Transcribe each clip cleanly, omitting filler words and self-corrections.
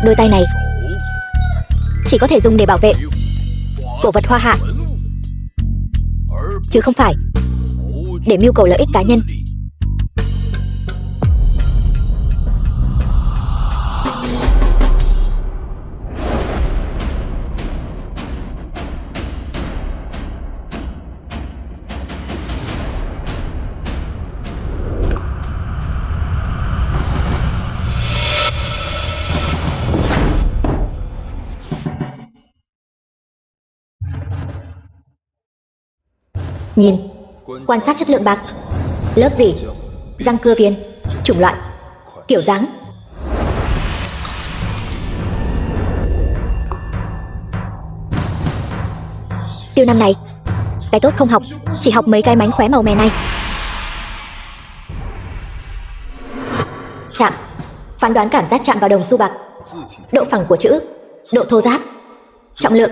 Đôi tay này chỉ có thể dùng để bảo vệ cổ vật hoa hạ, chứ không phải để mưu cầu lợi ích cá nhân. Nhìn, quan sát chất lượng bạc. Lớp gì? Răng cưa viên. Chủng loại, kiểu dáng. Tiêu năm này, cái tốt không học, chỉ học mấy cái mánh khóe màu mè này. Chạm. Phán đoán cảm giác chạm vào đồng xu bạc. Độ phẳng của chữ, độ thô ráp, trọng lượng.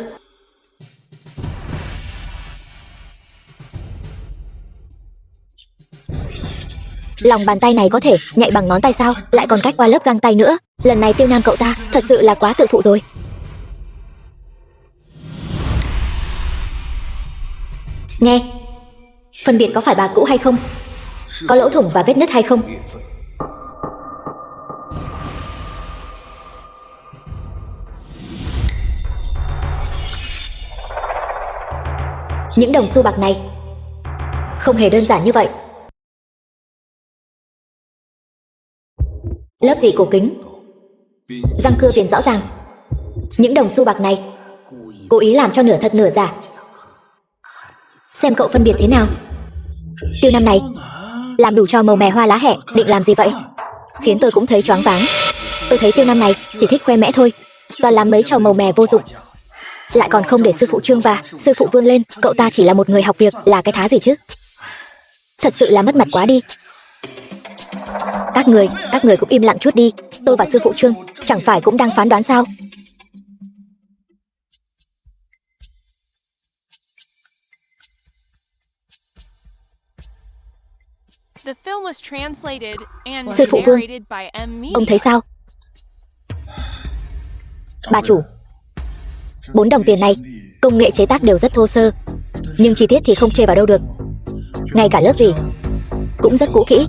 Lòng bàn tay này có thể nhạy bằng ngón tay sao? Lại còn cách qua lớp găng tay nữa. Lần này Tiêu Nam cậu ta thật sự là quá tự phụ rồi. Nghe, phân biệt có phải bạc cũ hay không, có lỗ thủng và vết nứt hay không. Những đồng xu bạc này không hề đơn giản như vậy. Lớp gì cổ kính, răng cưa viền rõ ràng. Những đồng xu bạc này cố ý làm cho nửa thật nửa giả. Xem cậu phân biệt thế nào. Tiêu năm này làm đủ cho màu mè hoa lá hẹ. Định làm gì vậy? Khiến tôi cũng thấy choáng váng. Tôi thấy Tiêu năm này chỉ thích khoe mẽ thôi, toàn làm mấy trò màu mè vô dụng, lại còn không để sư phụ Trương và sư phụ Vương lên. Cậu ta chỉ là một người học việc, là cái thá gì chứ? Thật sự là mất mặt quá đi. Các người cũng im lặng chút đi. Tôi và sư phụ Trương chẳng phải cũng đang phán đoán sao? Sư phụ Vương, ông thấy sao? Bà chủ, 4 đồng tiền này công nghệ chế tác đều rất thô sơ, nhưng chi tiết thì không chê vào đâu được. Ngay cả lớp gì cũng rất cũ kỹ.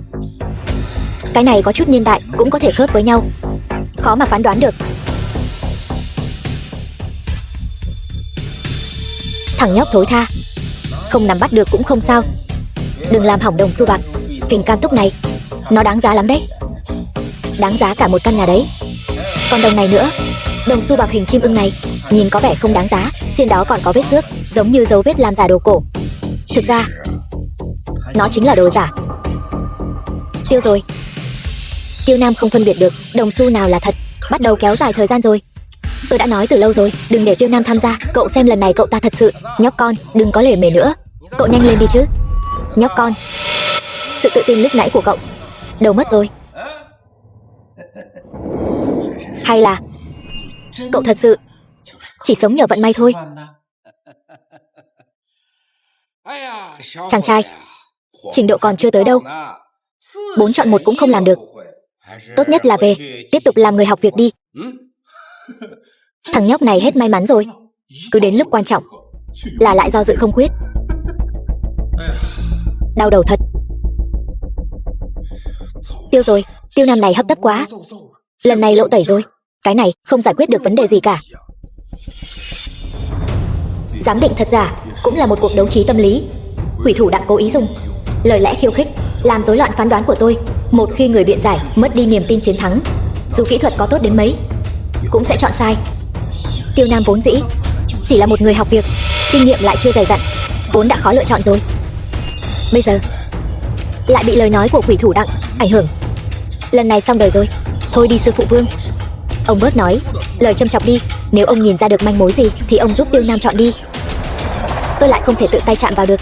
Cái này có chút niên đại cũng có thể khớp với nhau, khó mà phán đoán được. Thằng nhóc thối tha, không nắm bắt được cũng không sao. Đừng làm hỏng đồng xu bạc. Hình cam túc này nó đáng giá lắm đấy, đáng giá cả một căn nhà đấy. Còn đồng này nữa, đồng xu bạc hình chim ưng này nhìn có vẻ không đáng giá, trên đó còn có vết xước giống như dấu vết làm giả đồ cổ. Thực ra nó chính là đồ giả. Tiêu rồi. Tiêu Nam không phân biệt được đồng xu nào là thật, bắt đầu kéo dài thời gian rồi. Tôi đã nói từ lâu rồi, đừng để Tiêu Nam tham gia. Cậu xem lần này cậu ta thật sự. Nhóc con, đừng có lề mề nữa. Cậu nhanh lên đi chứ. Nhóc con, sự tự tin lúc nãy của cậu đâu mất rồi? Hay là cậu thật sự chỉ sống nhờ vận may thôi? Chàng trai, trình độ còn chưa tới đâu, 4 chọn 1 cũng không làm được. Tốt nhất là về tiếp tục làm người học việc đi. Thằng nhóc này hết may mắn rồi, cứ đến lúc quan trọng là lại do dự không quyết. Đau đầu thật. Tiêu rồi, Tiêu Nam này hấp tấp quá. Lần này lộ tẩy rồi. Cái này không giải quyết được vấn đề gì cả. Giám định thật giả cũng là một cuộc đấu trí tâm lý. Hủy thủ đặng cố ý dùng lời lẽ khiêu khích làm rối loạn phán đoán của tôi. Một khi người biện giải mất đi niềm tin chiến thắng, dù kỹ thuật có tốt đến mấy cũng sẽ chọn sai. Tiêu Nam vốn dĩ chỉ là một người học việc, kinh nghiệm lại chưa dày dặn, vốn đã khó lựa chọn rồi. Bây giờ lại bị lời nói của quỷ thủ đặng ảnh hưởng. Lần này xong đời rồi. Thôi đi sư phụ Vương, ông bớt nói lời châm chọc đi. Nếu ông nhìn ra được manh mối gì thì ông giúp Tiêu Nam chọn đi. Tôi lại không thể tự tay chạm vào được.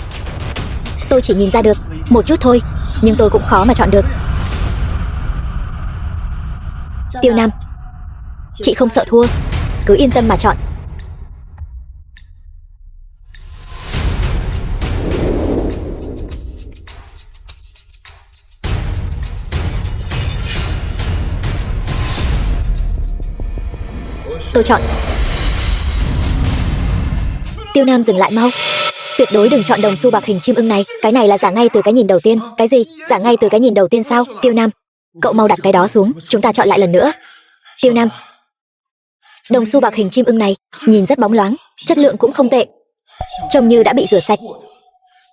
Tôi chỉ nhìn ra được một chút thôi, nhưng tôi cũng khó mà chọn được. Tiêu Nam, chị không sợ thua, cứ yên tâm mà chọn. Tôi chọn. Tiêu Nam dừng lại mau. Tuyệt đối đừng chọn đồng xu bạc hình chim ưng này. Cái này là giả ngay từ cái nhìn đầu tiên. Cái gì? Giả ngay từ cái nhìn đầu tiên sao? Tiêu Nam, cậu mau đặt cái đó xuống. Chúng ta chọn lại lần nữa. Tiêu Nam, đồng xu bạc hình chim ưng này nhìn rất bóng loáng, chất lượng cũng không tệ, trông như đã bị rửa sạch.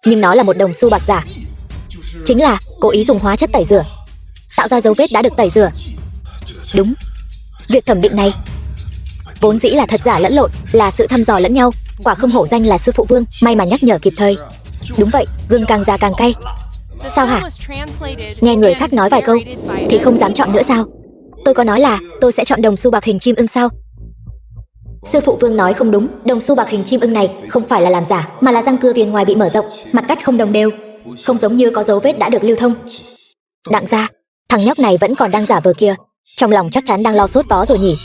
Nhưng nó là một đồng xu bạc giả. Chính là cố ý dùng hóa chất tẩy rửa, tạo ra dấu vết đã được tẩy rửa. Đúng, việc thẩm định này vốn dĩ là thật giả lẫn lộn, là sự thăm dò lẫn nhau. Quả không hổ danh là sư phụ Vương, may mà nhắc nhở kịp thời. Đúng vậy, gừng càng già càng cay. Sao hả? Nghe người khác nói vài câu thì không dám chọn nữa sao? Tôi có nói là tôi sẽ chọn đồng xu bạc hình chim ưng sao? Sư phụ Vương nói không đúng, đồng xu bạc hình chim ưng này không phải là làm giả, mà là răng cưa viền ngoài bị mở rộng, mặt cắt không đồng đều, không giống như có dấu vết đã được lưu thông. Đặng gia, thằng nhóc này vẫn còn đang giả vờ kia, trong lòng chắc chắn đang lo sốt vó rồi nhỉ.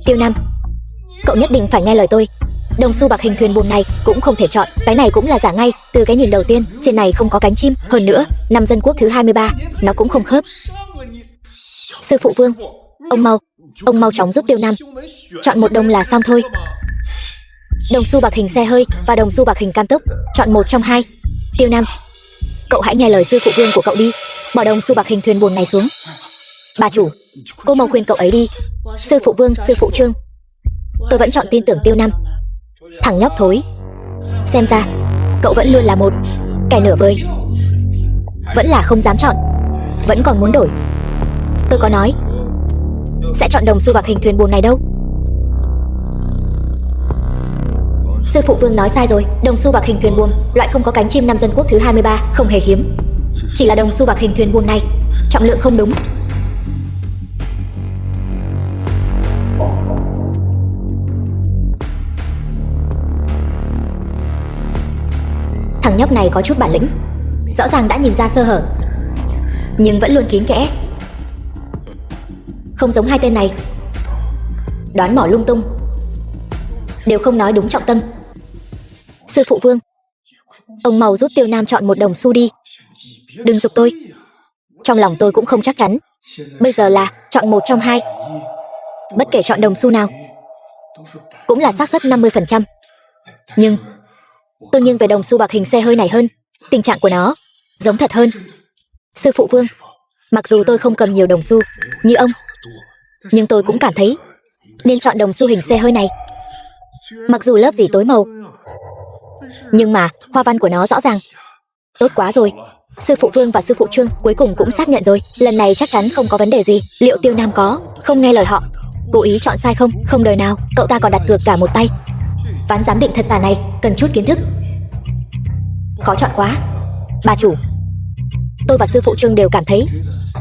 Tiêu Nam, cậu nhất định phải nghe lời tôi. Đồng xu bạc hình thuyền buồm này cũng không thể chọn. Cái này cũng là giả ngay từ cái nhìn đầu tiên. Trên này không có cánh chim. Hơn nữa, năm dân quốc thứ 23, nó cũng không khớp. Sư phụ Vương, ông mau chóng giúp Tiêu Nam chọn một đồng là xong thôi. Đồng xu bạc hình xe hơi và đồng xu bạc hình cam tốc, chọn một trong hai. Tiêu Nam, cậu hãy nghe lời sư phụ Vương của cậu đi, bỏ đồng xu bạc hình thuyền buồm này xuống. Bà chủ, cô mau khuyên cậu ấy đi. Sư phụ Vương, sư phụ Trương, tôi vẫn chọn tin tưởng Tiêu Nam. Thằng nhóc thối, xem ra cậu vẫn luôn là một kẻ nửa vời, vẫn là không dám chọn, vẫn còn muốn đổi. Tôi có nói sẽ chọn đồng xu bạc hình thuyền buồm này đâu. Sư phụ Vương nói sai rồi. Đồng xu bạc hình thuyền buồm, loại không có cánh chim năm dân quốc thứ 23, không hề hiếm. Chỉ là đồng xu bạc hình thuyền buồm này trọng lượng không đúng. Thằng nhóc này có chút bản lĩnh, rõ ràng đã nhìn ra sơ hở, nhưng vẫn luôn kín kẽ. Không giống hai tên này, đoán mỏ lung tung, đều không nói đúng trọng tâm. Sư phụ Vương, ông mau giúp Tiêu Nam chọn một đồng xu đi. Đừng giục tôi, trong lòng tôi cũng không chắc chắn. Bây giờ là chọn một trong hai. Bất kể chọn đồng xu nào cũng là xác suất 50%. Nhưng tôi nghiêng về đồng xu bạc hình xe hơi này hơn. Tình trạng của nó giống thật hơn. Sư phụ Vương, mặc dù tôi không cầm nhiều đồng xu như ông, nhưng tôi cũng cảm thấy nên chọn đồng xu hình xe hơi này. Mặc dù lớp gì tối màu, nhưng mà hoa văn của nó rõ ràng. Tốt quá rồi. Sư phụ Vương và sư phụ Trương cuối cùng cũng xác nhận rồi. Lần này chắc chắn không có vấn đề gì. Liệu Tiêu Nam có không nghe lời họ, cố ý chọn sai không? Không đời nào. Cậu ta còn đặt cược cả một tay. Ván giám định thật giả này cần chút kiến thức. Khó chọn quá. Bà chủ, tôi và sư phụ Trương đều cảm thấy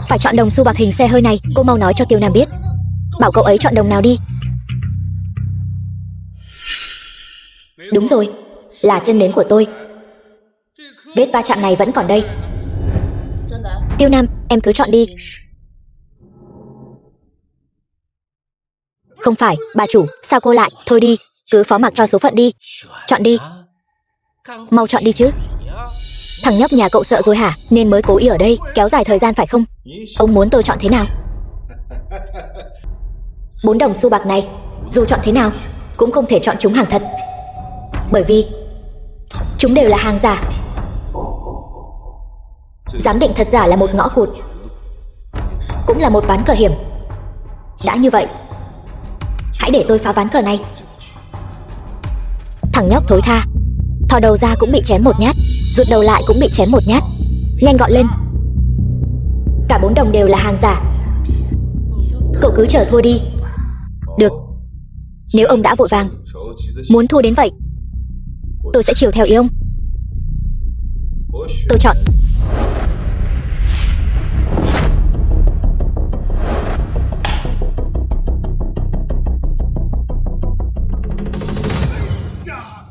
phải chọn đồng xu bạc hình xe hơi này. Cô mau nói cho Tiêu Nam biết, bảo cậu ấy chọn đồng nào đi. Đúng rồi, là chân nến của tôi. Vết va chạm này vẫn còn đây. Tiêu Nam, em cứ chọn đi. Không phải, bà chủ, sao cô lại? Thôi đi, cứ phó mặc cho số phận đi. Chọn đi. Mau chọn đi chứ. Thằng nhóc nhà cậu sợ rồi hả? Nên mới cố ý ở đây kéo dài thời gian phải không? Ông muốn tôi chọn thế nào? 4 đồng xu bạc này, dù chọn thế nào cũng không thể chọn chúng hàng thật, bởi vì chúng đều là hàng giả. Giám định thật giả là một ngõ cụt, cũng là một ván cờ hiểm. Đã như vậy, hãy để tôi phá ván cờ này. Thằng nhóc thối tha, thò đầu ra cũng bị chém một nhát, rụt đầu lại cũng bị chém một nhát. Nhanh gọn lên, cả 4 đồng đều là hàng giả. Cậu cứ chờ thua đi. Được, nếu ông đã vội vàng muốn thua đến vậy, tôi sẽ chiều theo ý ông. Tôi chọn.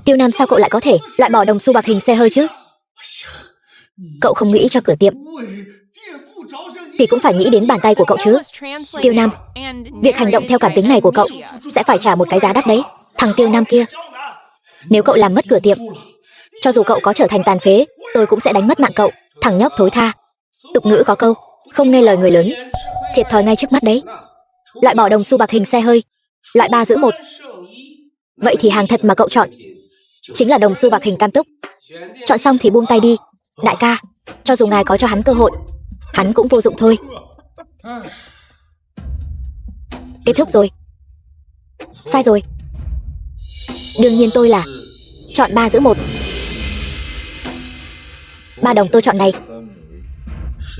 Tiêu Nam, sao cậu lại có thể loại bỏ đồng xu bạc hình xe hơi chứ? Cậu không nghĩ cho cửa tiệm thì cũng phải nghĩ đến bàn tay của cậu chứ. Tiêu Nam, việc hành động theo cảm tính này của cậu sẽ phải trả một cái giá đắt đấy. Thằng Tiêu Nam kia Nếu cậu làm mất cửa tiệm, cho dù cậu có trở thành tàn phế, tôi cũng sẽ đánh mất mạng cậu. Thằng nhóc thối tha. Tục ngữ có câu, không nghe lời người lớn, thiệt thòi ngay trước mắt đấy. Loại bỏ đồng xu bạc hình xe hơi, loại 3 giữ 1. Vậy thì hàng thật mà cậu chọn chính là đồng xu bạc hình cam túc. Chọn xong thì buông tay đi. Đại ca, cho dù ngài có cho hắn cơ hội, hắn cũng vô dụng thôi. Kết thúc rồi. Sai rồi. Đương nhiên tôi là chọn 3 giữ 1. 3 đồng tôi chọn này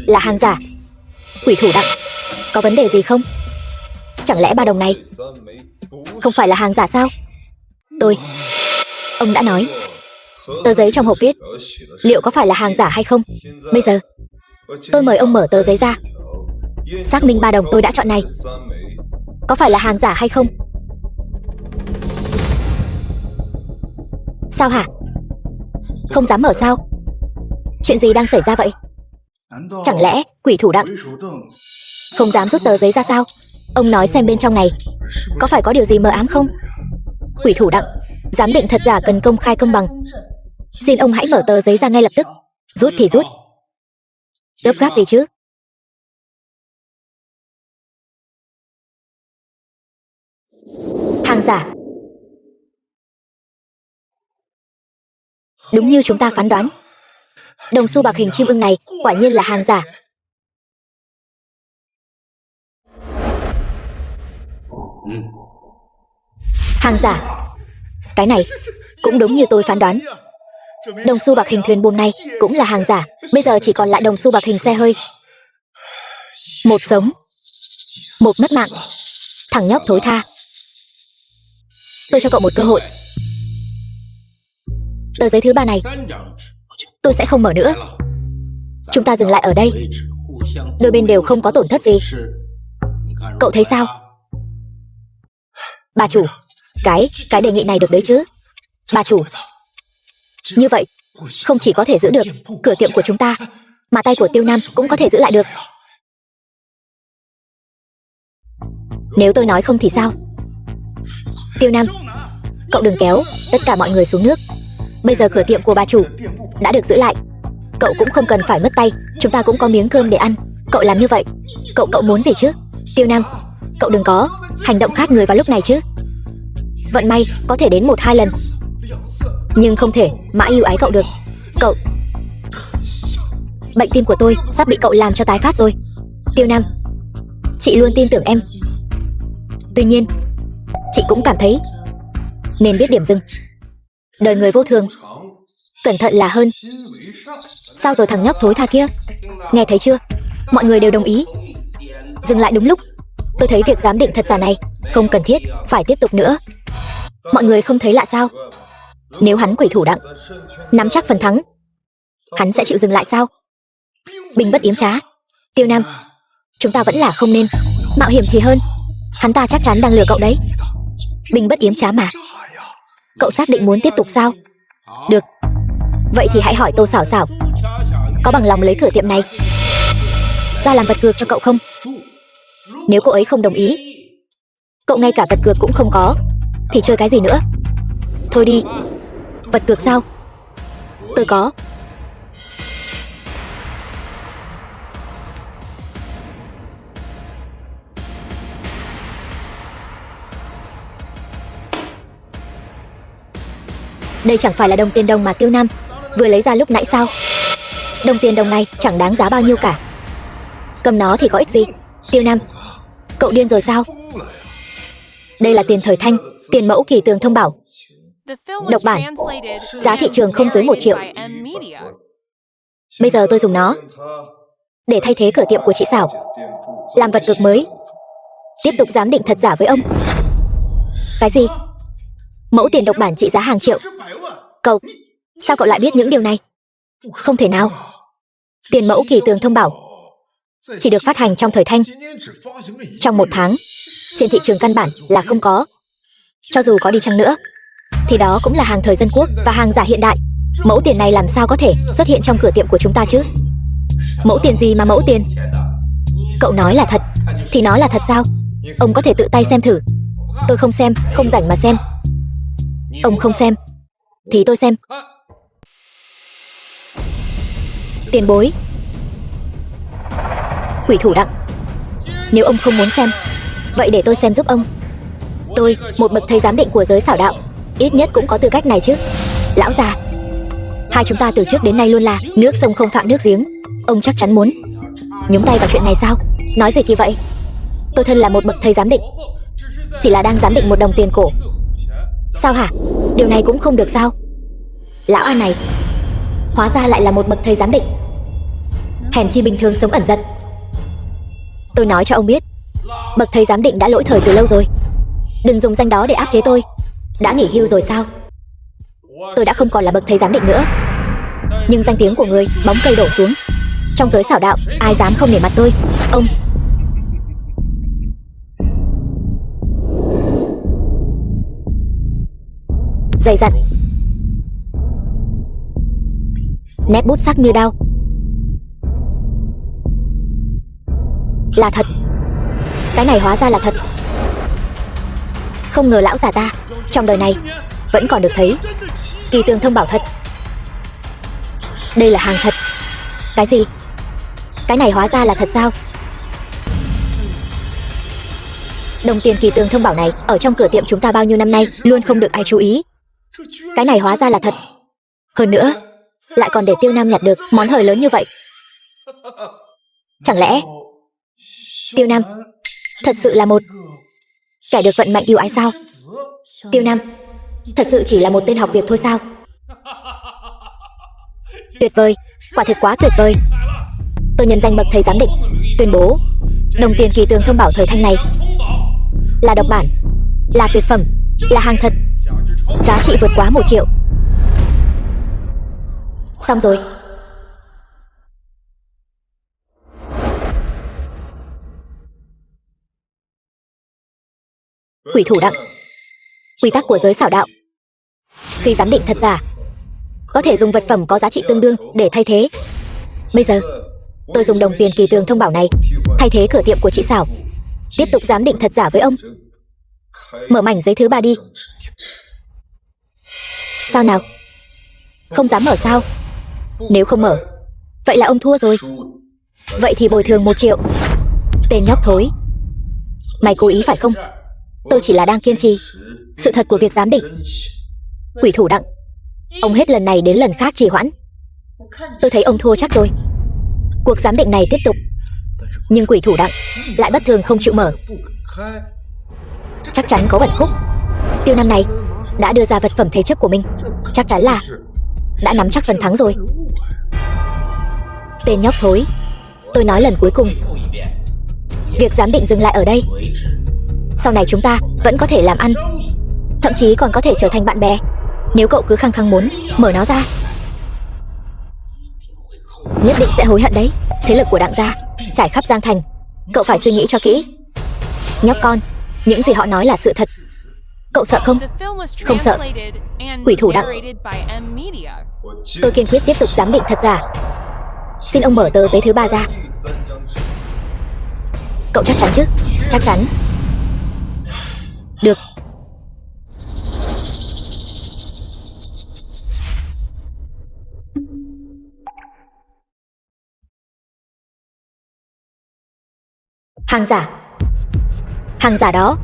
là hàng giả. Quỷ thủ đặng, có vấn đề gì không? Chẳng lẽ 3 đồng này không phải là hàng giả sao? Ông đã nói tờ giấy trong hộp viết liệu có phải là hàng giả hay không. Bây giờ tôi mời ông mở tờ giấy ra, xác minh 3 đồng tôi đã chọn này có phải là hàng giả hay không. Sao hả? Không dám mở sao? Chuyện gì đang xảy ra vậy? Chẳng lẽ quỷ thủ đặng không dám rút tờ giấy ra sao? Ông nói xem bên trong này có phải có điều gì mờ ám không? Quỷ thủ đặng, giám định thật giả cần công khai công bằng. Xin ông hãy mở tờ giấy ra ngay lập tức. Rút thì rút. Gấp gáp gì chứ? Hàng giả. Đúng như chúng ta phán đoán, đồng xu bạc hình chim ưng này quả nhiên là hàng giả. Hàng giả. Cái này cũng đúng như tôi phán đoán. Đồng xu bạc hình thuyền buồm này cũng là hàng giả. Bây giờ chỉ còn lại đồng xu bạc hình xe hơi. Một sống, một mất mạng. Thằng nhóc thối tha. Tôi cho cậu một cơ hội. Tờ giấy thứ 3 này tôi sẽ không mở nữa. Chúng ta dừng lại ở đây. Đôi bên đều không có tổn thất gì. Cậu thấy sao? Bà chủ, cái đề nghị này được đấy chứ? Bà chủ, như vậy không chỉ có thể giữ được cửa tiệm của chúng ta, mà tay của Tiêu Nam cũng có thể giữ lại được. Nếu tôi nói không thì sao? Tiêu Nam, cậu đừng kéo tất cả mọi người xuống nước. Bây giờ cửa tiệm của bà chủ đã được giữ lại, cậu cũng không cần phải mất tay. Chúng ta cũng có miếng cơm để ăn. Cậu làm như vậy, cậu muốn gì chứ? Tiêu Nam, cậu đừng có hành động khác người vào lúc này chứ. Vận may có thể đến 1-2 lần, nhưng không thể mãi yêu ái cậu được. Cậu, bệnh tim của tôi sắp bị cậu làm cho tái phát rồi. Tiêu Nam, chị luôn tin tưởng em. Tuy nhiên, chị cũng cảm thấy nên biết điểm dừng. Đời người vô thường, cẩn thận là hơn. Sao rồi thằng nhóc thối tha kia? Nghe thấy chưa? Mọi người đều đồng ý. Dừng lại đúng lúc. Tôi thấy việc giám định thật giả này không cần thiết phải tiếp tục nữa. Mọi người không thấy lạ sao? Nếu hắn quỷ thủ đặng nắm chắc phần thắng, hắn sẽ chịu dừng lại sao? Binh bất yếm trá. Tiêu Nam, chúng ta vẫn là không nên mạo hiểm thì hơn. Hắn ta chắc chắn đang lừa cậu đấy. Binh bất yếm trá mà. Cậu xác định muốn tiếp tục sao? Được, vậy thì hãy hỏi Tô Xảo Xảo có bằng lòng lấy cửa tiệm này ra làm vật cược cho cậu không? Nếu cô ấy không đồng ý, cậu ngay cả vật cược cũng không có, thì chơi cái gì nữa? Thôi đi. Vật cược sao? Tôi có. Đây chẳng phải là đồng tiền đồng mà Tiêu Nam vừa lấy ra lúc nãy sao? Đồng tiền đồng này chẳng đáng giá bao nhiêu cả. Cầm nó thì có ích gì? Tiêu Nam, cậu điên rồi sao? Đây là tiền thời Thanh, tiền mẫu Kỳ Tường Thông Bảo. Độc bản, giá thị trường không dưới 1 triệu. Bây giờ tôi dùng nó để thay thế cửa tiệm của chị Xảo, làm vật cược mới, tiếp tục giám định thật giả với ông. Cái gì? Mẫu tiền độc bản trị giá hàng triệu? Cậu, sao cậu lại biết những điều này? Không thể nào. Tiền mẫu Kỳ Tường Thông Bảo chỉ được phát hành trong thời Thanh. Trong 1 tháng, trên thị trường căn bản là không có. Cho dù có đi chăng nữa, thì đó cũng là hàng thời dân quốc và hàng giả hiện đại. Mẫu tiền này làm sao có thể xuất hiện trong cửa tiệm của chúng ta chứ? Mẫu tiền gì mà mẫu tiền? Cậu nói là thật, thì nó là thật sao? Ông có thể tự tay xem thử. Tôi không xem, không rảnh mà xem. Ông không xem, Thì tôi xem. Tiền bối. Quỷ thủ Đặng, nếu ông không muốn xem, vậy để tôi xem giúp ông. Tôi, một bậc thầy giám định của giới xảo đạo, ít nhất cũng có tư cách này chứ. Lão già, hai chúng ta từ trước đến nay luôn là nước sông không phạm nước giếng. Ông chắc chắn muốn nhúng tay vào chuyện này sao? Nói gì kỳ vậy? Tôi thân là một bậc thầy giám định, chỉ là đang giám định một đồng tiền cổ. Sao hả? Điều này cũng không được sao? Lão A này, hóa ra lại là một bậc thầy giám định. Hèn chi bình thường sống ẩn giật. Tôi nói cho ông biết, bậc thầy giám định đã lỗi thời từ lâu rồi. Đừng dùng danh đó để áp chế tôi. Đã nghỉ hưu rồi sao? Tôi đã không còn là bậc thầy giám định nữa, nhưng danh tiếng của người bóng cây đổ xuống. Trong giới xảo đạo, ai dám không nể mặt tôi? Ông. Dày dặn, nét bút sắc như đao. Là thật. Cái này hóa ra là thật. Không ngờ lão già ta trong đời này vẫn còn được thấy kỳ tường thông bảo thật. Đây là hàng thật. Cái gì? Cái này hóa ra là thật sao? Đồng tiền kỳ tường thông bảo này ở trong cửa tiệm chúng ta bao nhiêu năm nay luôn không được ai chú ý. Cái này hóa ra là thật. Hơn nữa, lại còn để Tiêu Nam nhặt được món hời lớn như vậy. Chẳng lẽ Tiêu Nam thật sự là một kẻ được vận mệnh yêu ái sao? Tiêu Nam thật sự chỉ là một tên học việc thôi sao? Tuyệt vời, quả thực quá tuyệt vời. Tôi nhân danh bậc thầy giám định tuyên bố đồng tiền kỳ tường thông bảo thời Thanh này là độc bản, là tuyệt phẩm, là hàng thật, giá trị vượt quá 1 triệu. Xong rồi. Quỷ thủ Đặng, quy tắc của giới xảo đạo, khi giám định thật giả, có thể dùng vật phẩm có giá trị tương đương để thay thế. Bây giờ, tôi dùng đồng tiền kỳ tường thông bảo này thay thế cửa tiệm của chị Xảo, tiếp tục giám định thật giả với ông. Mở mảnh giấy thứ 3 đi. Sao nào? Không dám mở sao? Nếu không mở, vậy là ông thua rồi. Vậy thì bồi thường 1 triệu. Tên nhóc thối, mày cố ý phải không? Tôi chỉ là đang kiên trì sự thật của việc giám định. Quỷ thủ Đặng, ông hết lần này đến lần khác trì hoãn. Tôi thấy ông thua chắc rồi. Cuộc giám định này tiếp tục, nhưng quỷ thủ Đặng lại bất thường không chịu mở. Chắc chắn có bẩn khúc. Tiêu Nam này đã đưa ra vật phẩm thế chấp của mình, chắc chắn là đã nắm chắc phần thắng rồi. Tên nhóc thối, tôi nói lần cuối cùng, việc giám định dừng lại ở đây. Sau này chúng ta vẫn có thể làm ăn, thậm chí còn có thể trở thành bạn bè, nếu cậu cứ khăng khăng muốn mở nó ra. Nhất định sẽ hối hận đấy. Thế lực của Đặng gia trải khắp Giang Thành, cậu phải suy nghĩ cho kỹ. Nhóc con, những gì họ nói là sự thật. Cậu sợ không? Không sợ. Quỷ thủ Đặng, tôi kiên quyết tiếp tục giám định thật giả. Xin ông mở tờ giấy thứ 3 ra. Cậu chắc chắn chứ? Chắc chắn. Được. Hàng giả. Hàng giả đó.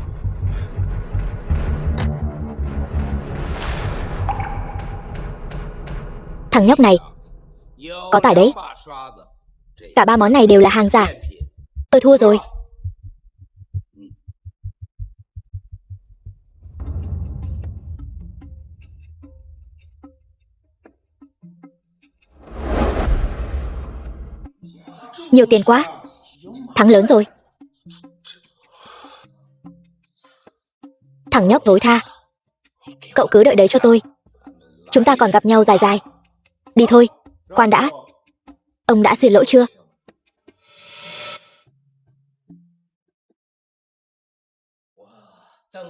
Thằng nhóc này có tài đấy. Cả 3 món này đều là hàng giả. Tôi thua rồi. Nhiều tiền quá. Thắng lớn rồi. Thằng nhóc thối tha, cậu cứ đợi đấy cho tôi. Chúng ta còn gặp nhau dài dài. Đi thôi. Khoan đã. Ông đã xin lỗi chưa?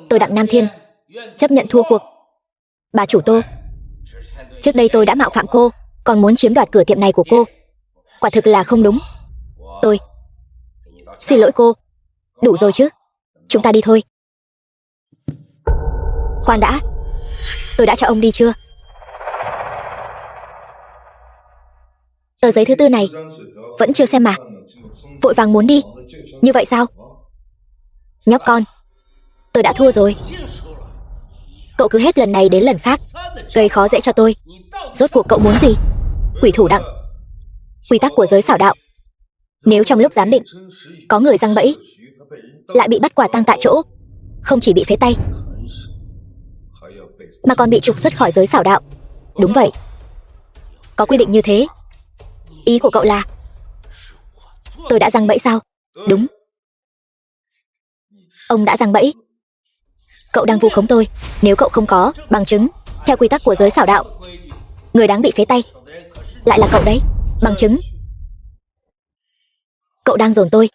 Tôi Đặng Nam Thiên chấp nhận thua cuộc. Bà chủ Tô, trước đây tôi đã mạo phạm cô, còn muốn chiếm đoạt cửa tiệm này của cô. Quả thực là không đúng. Tôi xin lỗi cô. Đủ rồi chứ? Chúng ta đi thôi. Khoan đã. Tôi đã cho ông đi chưa? Tờ giấy thứ tư này vẫn chưa xem mà. Vội vàng muốn đi. Như vậy sao? Nhóc con, tôi đã thua rồi. Cậu cứ hết lần này đến lần khác gây khó dễ cho tôi. Rốt cuộc cậu muốn gì? Quỷ thủ đặng. Quy tắc của giới xảo đạo. Nếu trong lúc giám định có người giăng bẫy lại bị bắt quả tang tại chỗ, không chỉ bị phế tay mà còn bị trục xuất khỏi giới xảo đạo. Đúng vậy, có quy định như thế. Ý của cậu là tôi đã giăng bẫy sao? Đúng. Ông đã giăng bẫy. Cậu đang vu khống tôi. Nếu cậu không có bằng chứng theo quy tắc của giới xảo đạo, người đáng bị phế tay lại là cậu đấy. Bằng chứng. Cậu đang dồn tôi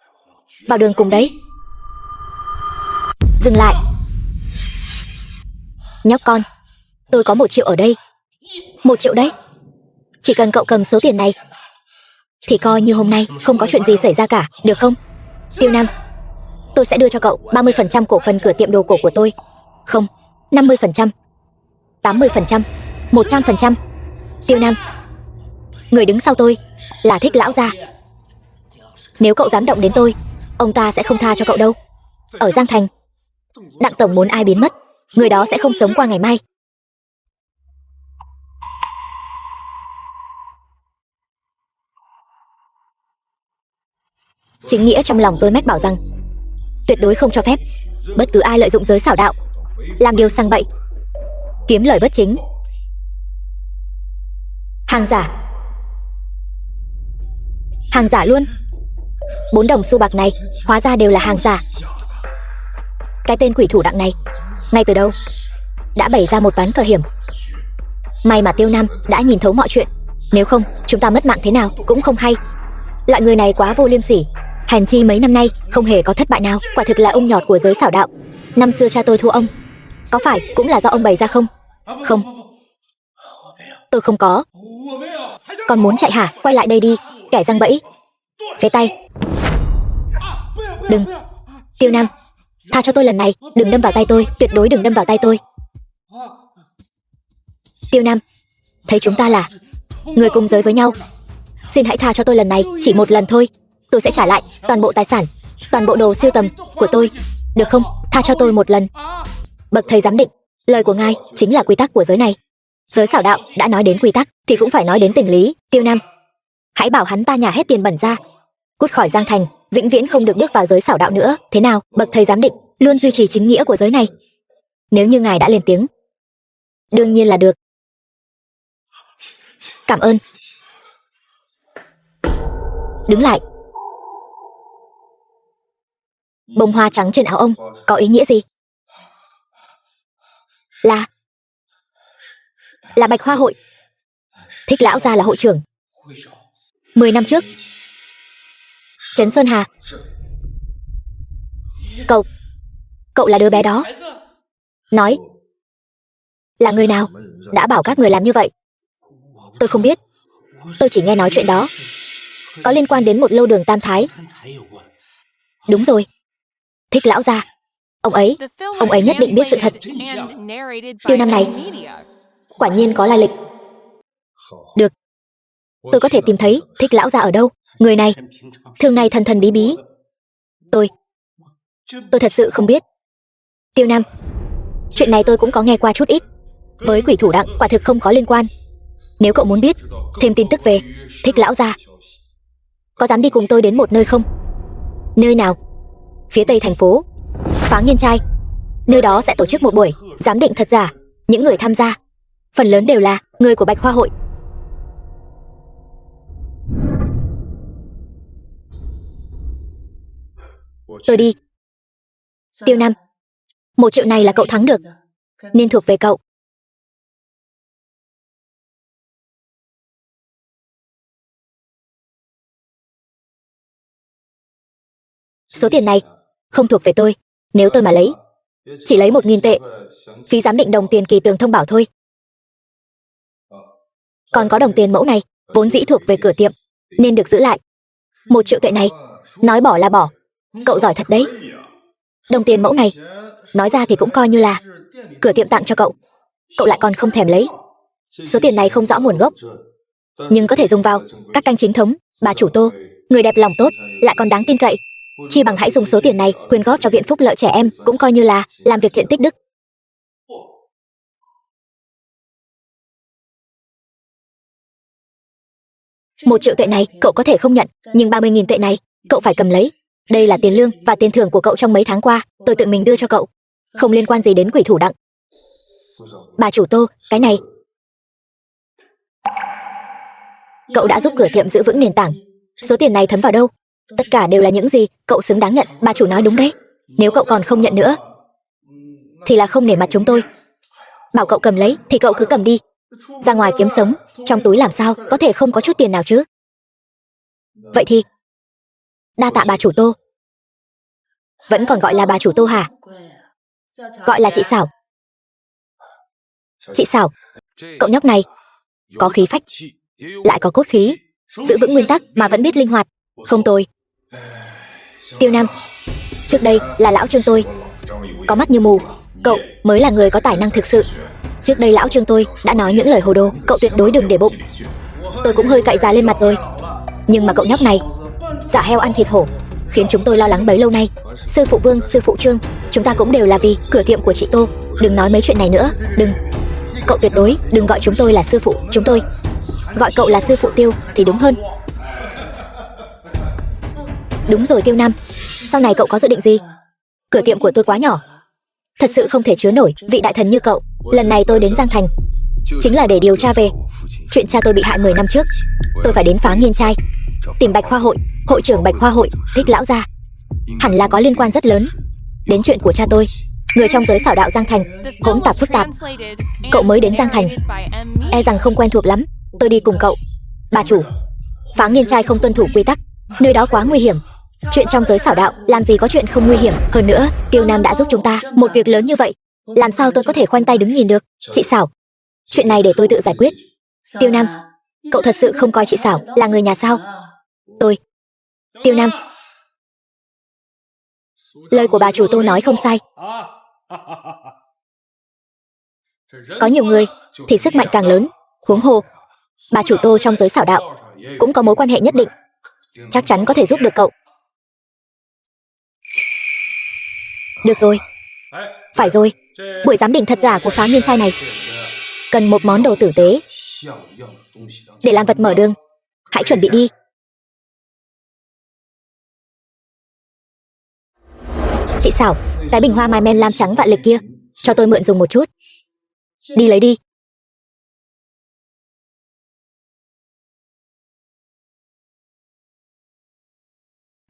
vào đường cùng đấy. Dừng lại. Nhóc con, tôi có 1 triệu ở đây. 1 triệu đấy. Chỉ cần cậu cầm số tiền này thì coi như hôm nay không có chuyện gì xảy ra cả, được không? Tiêu Nam, tôi sẽ đưa cho cậu 30% cổ phần cửa tiệm đồ cổ của tôi. Không, 50%, 80%, 100%. Tiêu Nam, người đứng sau tôi là Thích lão gia. Nếu cậu dám động đến tôi, ông ta sẽ không tha cho cậu đâu. Ở Giang Thành, Đặng tổng muốn ai biến mất, người đó sẽ không sống qua ngày mai. Chính nghĩa trong lòng tôi mách bảo rằng tuyệt đối không cho phép bất cứ ai lợi dụng giới xảo đạo làm điều sang bậy, kiếm lời bất chính. Hàng giả. Hàng giả luôn. 4 đồng xu bạc này hóa ra đều là hàng giả. Cái tên quỷ thủ Đặng này ngay từ đâu đã bày ra một ván cờ hiểm. May mà Tiêu Nam đã nhìn thấu mọi chuyện, nếu không chúng ta mất mạng thế nào cũng không hay. Loại người này quá vô liêm sỉ, hèn chi mấy năm nay không hề có thất bại nào. Quả thực là ung nhọt của giới xảo đạo. Năm xưa cha tôi thua ông, có phải cũng là do ông bày ra không? Không, tôi không có. Còn muốn chạy hả? Quay lại đây đi, kẻ giăng bẫy. Phế tay. Đừng. Tiêu Nam, tha cho tôi lần này, đừng đâm vào tay tôi, tuyệt đối đừng đâm vào tay tôi. Tiêu Nam, thấy chúng ta là người cùng giới với nhau, xin hãy tha cho tôi lần này, chỉ một lần thôi. Tôi sẽ trả lại toàn bộ tài sản, toàn bộ đồ sưu tầm của tôi, được không? Tha cho tôi một lần. Bậc thầy giám định, lời của ngài chính là quy tắc của giới này. Giới xảo đạo đã nói đến quy tắc thì cũng phải nói đến tình lý. Tiêu Nam, hãy bảo hắn ta nhả hết tiền bẩn ra, cút khỏi Giang Thành, vĩnh viễn không được bước vào giới xảo đạo nữa. Thế nào? Bậc thầy giám định luôn duy trì chính nghĩa của giới này. Nếu như ngài đã lên tiếng, đương nhiên là được. Cảm ơn. Đứng lại. Bông hoa trắng trên áo ông có ý nghĩa gì? Là Bạch Hoa hội. Thích lão gia là hội trưởng. 10 năm trước, Trấn Sơn Hà. Cậu là đứa bé đó. Nói là người nào đã bảo các người làm như vậy? Tôi không biết. Tôi chỉ nghe nói chuyện đó có liên quan đến một lâu đường Tam Thái. Đúng rồi, Thích lão gia. Ông ấy nhất định biết sự thật. Tiêu Nam này quả nhiên có lai lịch. Được, tôi có thể tìm thấy Thích lão gia ở đâu. Người này thường ngày thần thần bí bí. Tôi thật sự không biết. Tiêu Nam, chuyện này tôi cũng có nghe qua chút ít. Với quỷ thủ Đặng quả thực không có liên quan. Nếu cậu muốn biết thêm tin tức về Thích lão gia, có dám đi cùng tôi đến một nơi không? Nơi nào? Phía tây thành phố, Pháng Nhiên Trai. Nơi đó sẽ tổ chức một buổi giám định thật giả. Những người tham gia phần lớn đều là người của Bạch Hoa hội. Tôi đi. Tiêu Nam, 1 triệu này là cậu thắng được, nên thuộc về cậu. Số tiền này không thuộc về tôi. Nếu tôi mà lấy, chỉ lấy 1.000 tệ, phí giám định đồng tiền kỳ tường thông bảo thôi. Còn có đồng tiền mẫu này vốn dĩ thuộc về cửa tiệm, nên được giữ lại. 1 triệu tệ này, nói bỏ là bỏ. Cậu giỏi thật đấy. Đồng tiền mẫu này, nói ra thì cũng coi như là cửa tiệm tặng cho cậu. Cậu lại còn không thèm lấy. Số tiền này không rõ nguồn gốc, nhưng có thể dùng vào các canh chính thống. Bà chủ Tô, người đẹp lòng tốt, lại còn đáng tin cậy. Chi bằng hãy dùng số tiền này quyên góp cho viện phúc lợi trẻ em, cũng coi như là làm việc thiện tích đức. Một triệu tệ này cậu có thể không nhận, nhưng 30.000 tệ này cậu phải cầm lấy. Đây là tiền lương và tiền thưởng của cậu trong mấy tháng qua, tôi tự mình đưa cho cậu, không liên quan gì đến quỷ thủ Đặng. Bà chủ Tô, cái này cậu đã giúp cửa tiệm giữ vững nền tảng. Số tiền này thấm vào đâu? Tất cả đều là những gì cậu xứng đáng nhận. Bà chủ nói đúng đấy. Nếu cậu còn không nhận nữa thì là không nể mặt chúng tôi. Bảo cậu cầm lấy thì cậu cứ cầm đi. Ra ngoài kiếm sống, trong túi làm sao có thể không có chút tiền nào chứ? Vậy thì đa tạ bà chủ Tô. Vẫn còn gọi là bà chủ Tô hả? Gọi là chị Xảo. Chị Xảo, cậu nhóc này có khí phách, lại có cốt khí, giữ vững nguyên tắc mà vẫn biết linh hoạt. Không tồi. Tiêu Nam, trước đây là lão Trương tôi có mắt như mù, cậu mới là người có tài năng thực sự. Trước đây lão Trương tôi đã nói những lời hồ đồ, cậu tuyệt đối đừng để bụng. Tôi cũng hơi cạy già lên mặt rồi, nhưng mà cậu nhóc này dạ heo ăn thịt hổ, khiến chúng tôi lo lắng bấy lâu nay. Sư phụ Vương, sư phụ Trương, chúng ta cũng đều là vì cửa tiệm của chị Tô. Đừng nói mấy chuyện này nữa, đừng. Cậu tuyệt đối đừng gọi chúng tôi là sư phụ. Chúng tôi gọi cậu là sư phụ Tiêu thì đúng hơn. Đúng rồi Tiêu Nam, sau này cậu có dự định gì? Cửa tiệm của tôi quá nhỏ, thật sự không thể chứa nổi vị đại thần như cậu. Lần này tôi đến Giang Thành chính là để điều tra về chuyện cha tôi bị hại 10 năm trước. Tôi phải đến Phá Nghiên Trai tìm Bạch Hoa Hội, hội trưởng Bạch Hoa Hội, Thích lão gia. Hẳn là có liên quan rất lớn đến chuyện của cha tôi. Người trong giới xảo đạo Giang Thành hỗn tạp phức tạp. Cậu mới đến Giang Thành, e rằng không quen thuộc lắm. Tôi đi cùng cậu. Bà chủ, Phá Nghiên Trai không tuân thủ quy tắc, nơi đó quá nguy hiểm. Chuyện trong giới xảo đạo làm gì có chuyện không nguy hiểm. Hơn nữa, Tiêu Nam đã giúp chúng ta một việc lớn như vậy, làm sao tôi có thể khoanh tay đứng nhìn được? Chị Xảo, chuyện này để tôi tự giải quyết. Tiêu Nam, cậu thật sự không coi chị Xảo là người nhà sao? Tôi, Tiêu Nam, lời của bà chủ Tô nói không sai. Có nhiều người thì sức mạnh càng lớn, huống hồ bà chủ Tô trong giới xảo đạo cũng có mối quan hệ nhất định, chắc chắn có thể giúp được cậu. Được rồi, phải rồi, buổi giám định thật giả của Phá Nghiên Trai này cần một món đồ tử tế để làm vật mở đường. Hãy chuẩn bị đi. Chị Xảo, cái bình hoa mai men lam trắng vạn lịch kia cho tôi mượn dùng một chút. Đi lấy đi.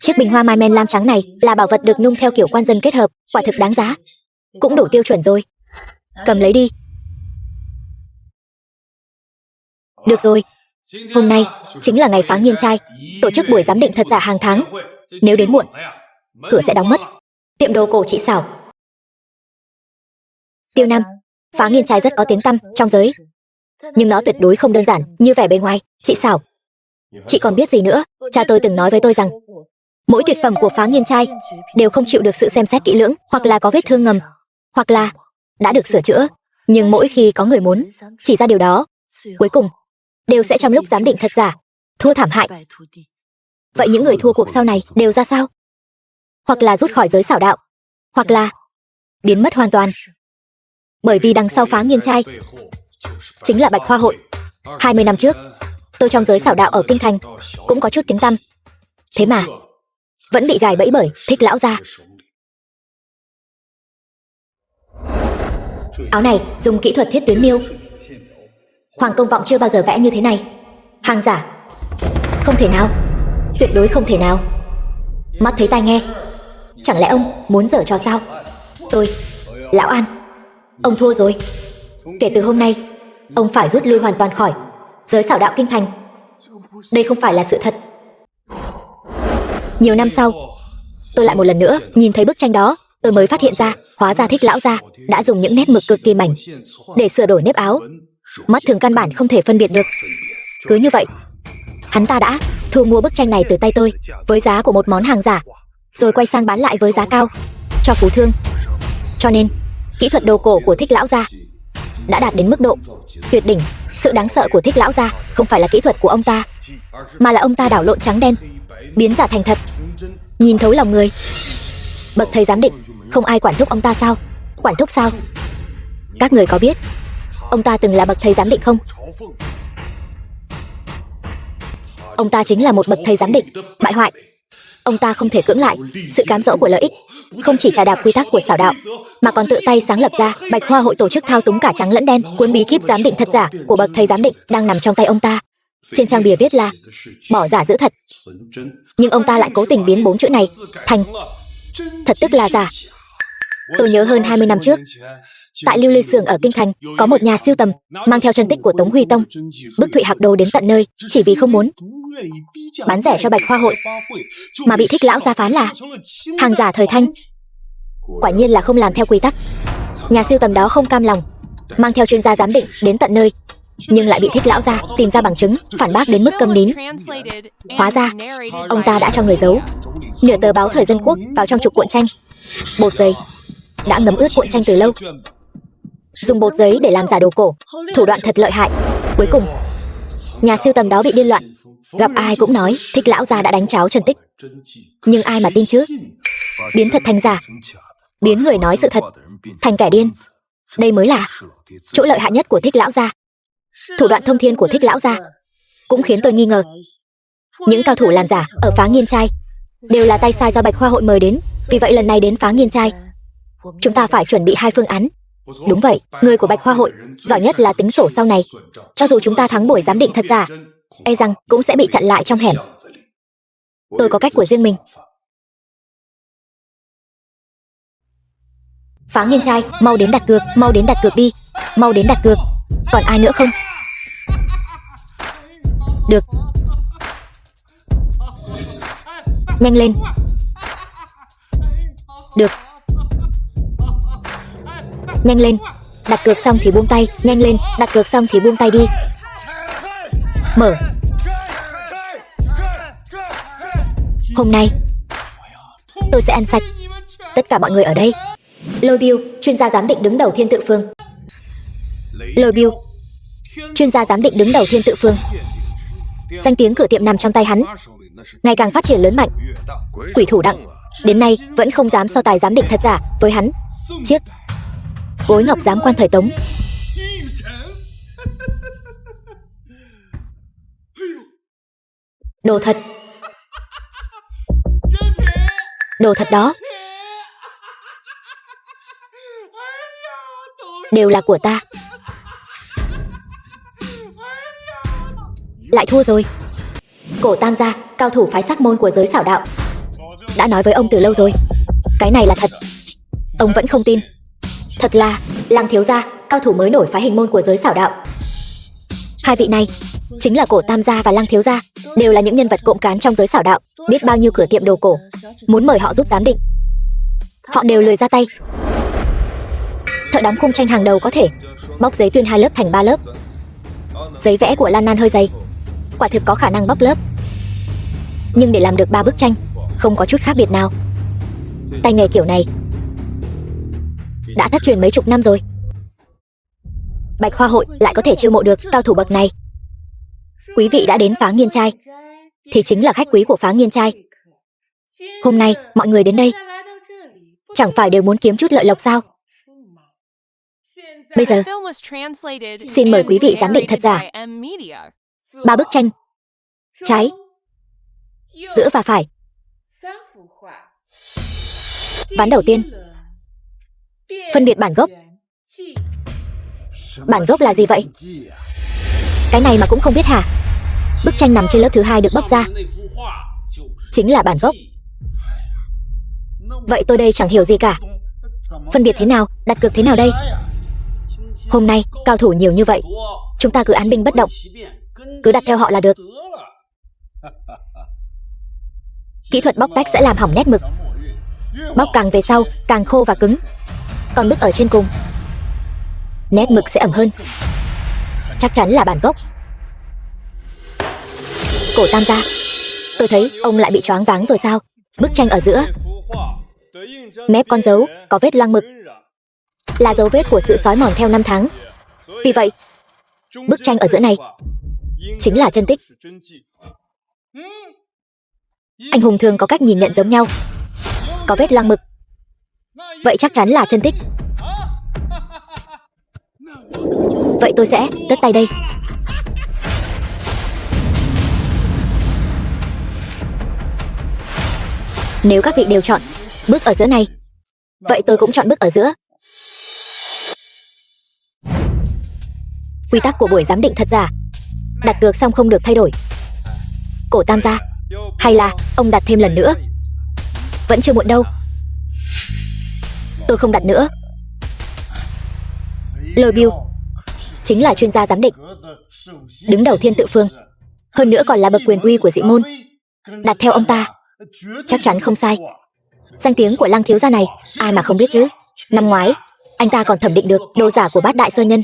Chiếc bình hoa mai men lam trắng này là bảo vật được nung theo kiểu quan dân kết hợp, quả thực đáng giá, cũng đủ tiêu chuẩn rồi. Cầm lấy đi. Được rồi, hôm nay chính là ngày Phá Nghiên Trai tổ chức buổi giám định thật giả hàng tháng. Nếu đến muộn, cửa sẽ đóng mất. Tiệm đồ cổ chị Xảo. Tiêu Nam, Phá Nghiên Trai rất có tiếng tăm trong giới, nhưng nó tuyệt đối không đơn giản như vẻ bề ngoài. Chị Xảo, chị còn biết gì nữa? Cha tôi từng nói với tôi rằng mỗi tuyệt phẩm của Phá Nghiên Trai đều không chịu được sự xem xét kỹ lưỡng, hoặc là có vết thương ngầm, hoặc là đã được sửa chữa. Nhưng mỗi khi có người muốn chỉ ra điều đó, cuối cùng đều sẽ trong lúc giám định thật giả thua thảm hại. Vậy những người thua cuộc sau này đều ra sao? Hoặc là rút khỏi giới xảo đạo, hoặc là biến mất hoàn toàn. Bởi vì đằng sau Phá Nghiên Trai chính là Bạch Hoa Hội. 20 năm trước, tôi trong giới xảo đạo ở Kinh Thành cũng có chút tiếng tăm, thế mà vẫn bị gài bẫy bởi Thích lão gia. Áo này dùng kỹ thuật thiết tuyến miêu, Hoàng Công Vọng chưa bao giờ vẽ như thế này. Hàng giả, không thể nào, tuyệt đối không thể nào. Mắt thấy tai nghe, chẳng lẽ ông muốn giở trò sao? Tôi, Lão An, ông thua rồi. Kể từ hôm nay, ông phải rút lui hoàn toàn khỏi giới xảo đạo Kinh Thành. Đây không phải là sự thật. Nhiều năm sau, tôi lại một lần nữa nhìn thấy bức tranh đó. Tôi mới phát hiện ra, hóa ra Thích lão gia đã dùng những nét mực cực kỳ mảnh để sửa đổi nếp áo. Mắt thường căn bản không thể phân biệt được. Cứ như vậy, hắn ta đã thu mua bức tranh này từ tay tôi với giá của một món hàng giả, rồi quay sang bán lại với giá cao cho phú thương. Cho nên kỹ thuật đồ cổ của Thích lão gia đã đạt đến mức độ tuyệt đỉnh. Sự đáng sợ của Thích lão gia không phải là kỹ thuật của ông ta, mà là ông ta đảo lộn trắng đen, biến giả thành thật, nhìn thấu lòng người. Bậc thầy giám định, không ai quản thúc ông ta sao? Quản thúc sao? Các người có biết ông ta từng là bậc thầy giám định không? Ông ta chính là một bậc thầy giám định bại hoại. Ông ta không thể cưỡng lại sự cám dỗ của lợi ích, không chỉ trà đạp quy tắc của xảo đạo, mà còn tự tay sáng lập ra Bạch Hoa hội tổ chức thao túng cả trắng lẫn đen. Cuốn bí kíp giám định thật giả của bậc thầy giám định đang nằm trong tay ông ta. Trên trang bìa viết là bỏ giả giữ thật, nhưng ông ta lại cố tình biến 4 chữ này thành thật, tức là giả. Tôi nhớ hơn 20 năm trước, tại Lưu Ly Xưởng ở Kinh Thành, có một nhà siêu tầm mang theo chân tích của Tống Huy Tông, bức Thụy Hạc Đồ đến tận nơi, chỉ vì không muốn bán rẻ cho Bạch Hoa hội, mà bị Thích lão gia phán là hàng giả thời Thanh. Quả nhiên là không làm theo quy tắc. Nhà siêu tầm đó không cam lòng, mang theo chuyên gia giám định đến tận nơi, nhưng lại bị Thích lão gia tìm ra bằng chứng, phản bác đến mức câm nín. Hóa ra, ông ta đã cho người giấu nửa tờ báo Thời Dân Quốc vào trong trục cuộn tranh. Bột giấy đã ngấm ướt cuộn tranh từ lâu, dùng bột giấy để làm giả đồ cổ, thủ đoạn thật lợi hại. Cuối cùng, nhà siêu tầm đó bị điên loạn, gặp ai cũng nói Thích lão gia đã đánh tráo chân tích. Nhưng ai mà tin chứ? Biến thật thành giả, biến người nói sự thật thành kẻ điên. Đây mới là chỗ lợi hại nhất của Thích lão gia. Thủ đoạn thông thiên của Thích lão gia cũng khiến tôi nghi ngờ những cao thủ làm giả ở Phá Nghiên Trai đều là tay sai do Bạch Hoa hội mời đến. Vì vậy lần này đến Phá Nghiên Trai, chúng ta phải chuẩn bị 2 phương án. Đúng vậy, người của Bạch Hoa hội giỏi nhất là tính sổ sau này. Cho dù chúng ta thắng buổi giám định thật giả, e rằng cũng sẽ bị chặn lại trong hẻm. Tôi có cách của riêng mình. Phá Nghiên Trai, mau đến đặt cược, mau đến đặt cược đi, mau đến đặt cược. Còn ai nữa không? Được, nhanh lên. Được, nhanh lên. Đặt cược xong thì buông tay. Nhanh lên, đặt cược xong thì buông tay đi. Mở. Hôm nay tôi sẽ ăn sạch tất cả mọi người ở đây. Lôi Biêu, chuyên gia giám định đứng đầu Thiên Tự Phương. Lôi Biêu, chuyên gia giám định đứng đầu Thiên Tự Phương. Danh tiếng cửa tiệm nằm trong tay hắn, ngày càng phát triển lớn mạnh. Quỷ thủ Đặng đến nay vẫn không dám so tài giám định thật giả với hắn. Chiếc gối ngọc giám quan thời Tống. Đồ thật. Đồ thật đó. Đều là của ta. Lại thua rồi. Cổ Tam gia, cao thủ phái Sắc Môn của giới xảo đạo, đã nói với ông từ lâu rồi, cái này là thật. Ông vẫn không tin. Thật là Lăng thiếu gia, cao thủ mới nổi phái Hình Môn của giới xảo đạo. Hai vị này chính là Cổ Tam gia và Lăng thiếu gia, đều là những nhân vật cộng cán trong giới xảo đạo. Biết bao nhiêu cửa tiệm đồ cổ muốn mời họ giúp giám định, họ đều lười ra tay. Thợ đóng khung tranh hàng đầu có thể bóc giấy tuyên 2 lớp thành 3 lớp. Giấy vẽ của Lan Nan hơi dày, quả thực có khả năng bóc lớp. Nhưng để làm được 3 bức tranh không có chút khác biệt nào. Tay nghề kiểu này đã thất truyền mấy chục năm rồi. Bạch Hoa hội lại có thể chiêu mộ được cao thủ bậc này. Quý vị đã đến Phá Nghiên Trai thì chính là khách quý của Phá Nghiên Trai. Hôm nay mọi người đến đây chẳng phải đều muốn kiếm chút lợi lộc sao? Bây giờ xin mời quý vị giám định thật giả 3 bức tranh, trái, giữa và phải. Ván đầu tiên, phân biệt bản gốc. Bản gốc là gì vậy? Cái này mà cũng không biết hả? Bức tranh nằm trên lớp thứ 2 được bóc ra chính là bản gốc. Vậy tôi đây chẳng hiểu gì cả. Phân biệt thế nào, đặt cược thế nào đây? Hôm nay cao thủ nhiều như vậy, chúng ta cứ án binh bất động, cứ đặt theo họ là được. Kỹ thuật bóc tách sẽ làm hỏng nét mực. Bóc càng về sau càng khô và cứng, còn bức ở trên cùng nét mực sẽ ẩm hơn. Chắc chắn là bản gốc. Cổ Tam gia, tôi thấy ông lại bị choáng váng rồi sao? Bức tranh ở giữa, mép con dấu có vết loang mực, là dấu vết của sự xói mòn theo năm tháng. Vì vậy bức tranh ở giữa này chính là chân tích. Anh hùng thường có cách nhìn nhận giống nhau. Có vết loang mực, vậy chắc chắn là chân tích. Vậy tôi sẽ tất tay đây. Nếu các vị đều chọn bước ở giữa này, vậy tôi cũng chọn bước ở giữa. Quy tắc của buổi giám định thật giả. Đặt cược xong không được thay đổi. Cổ Tam gia, hay là ông đặt thêm lần nữa? Vẫn chưa muộn đâu. Tôi không đặt nữa. Lôi Bill chính là chuyên gia giám định, đứng đầu Thiên Tự Phương, hơn nữa còn là bậc quyền uy của dị môn. Đặt theo ông ta chắc chắn không sai. Danh tiếng của Lăng thiếu gia này ai mà không biết chứ. Năm ngoái anh ta còn thẩm định được đồ giả của Bát Đại Sơn Nhân.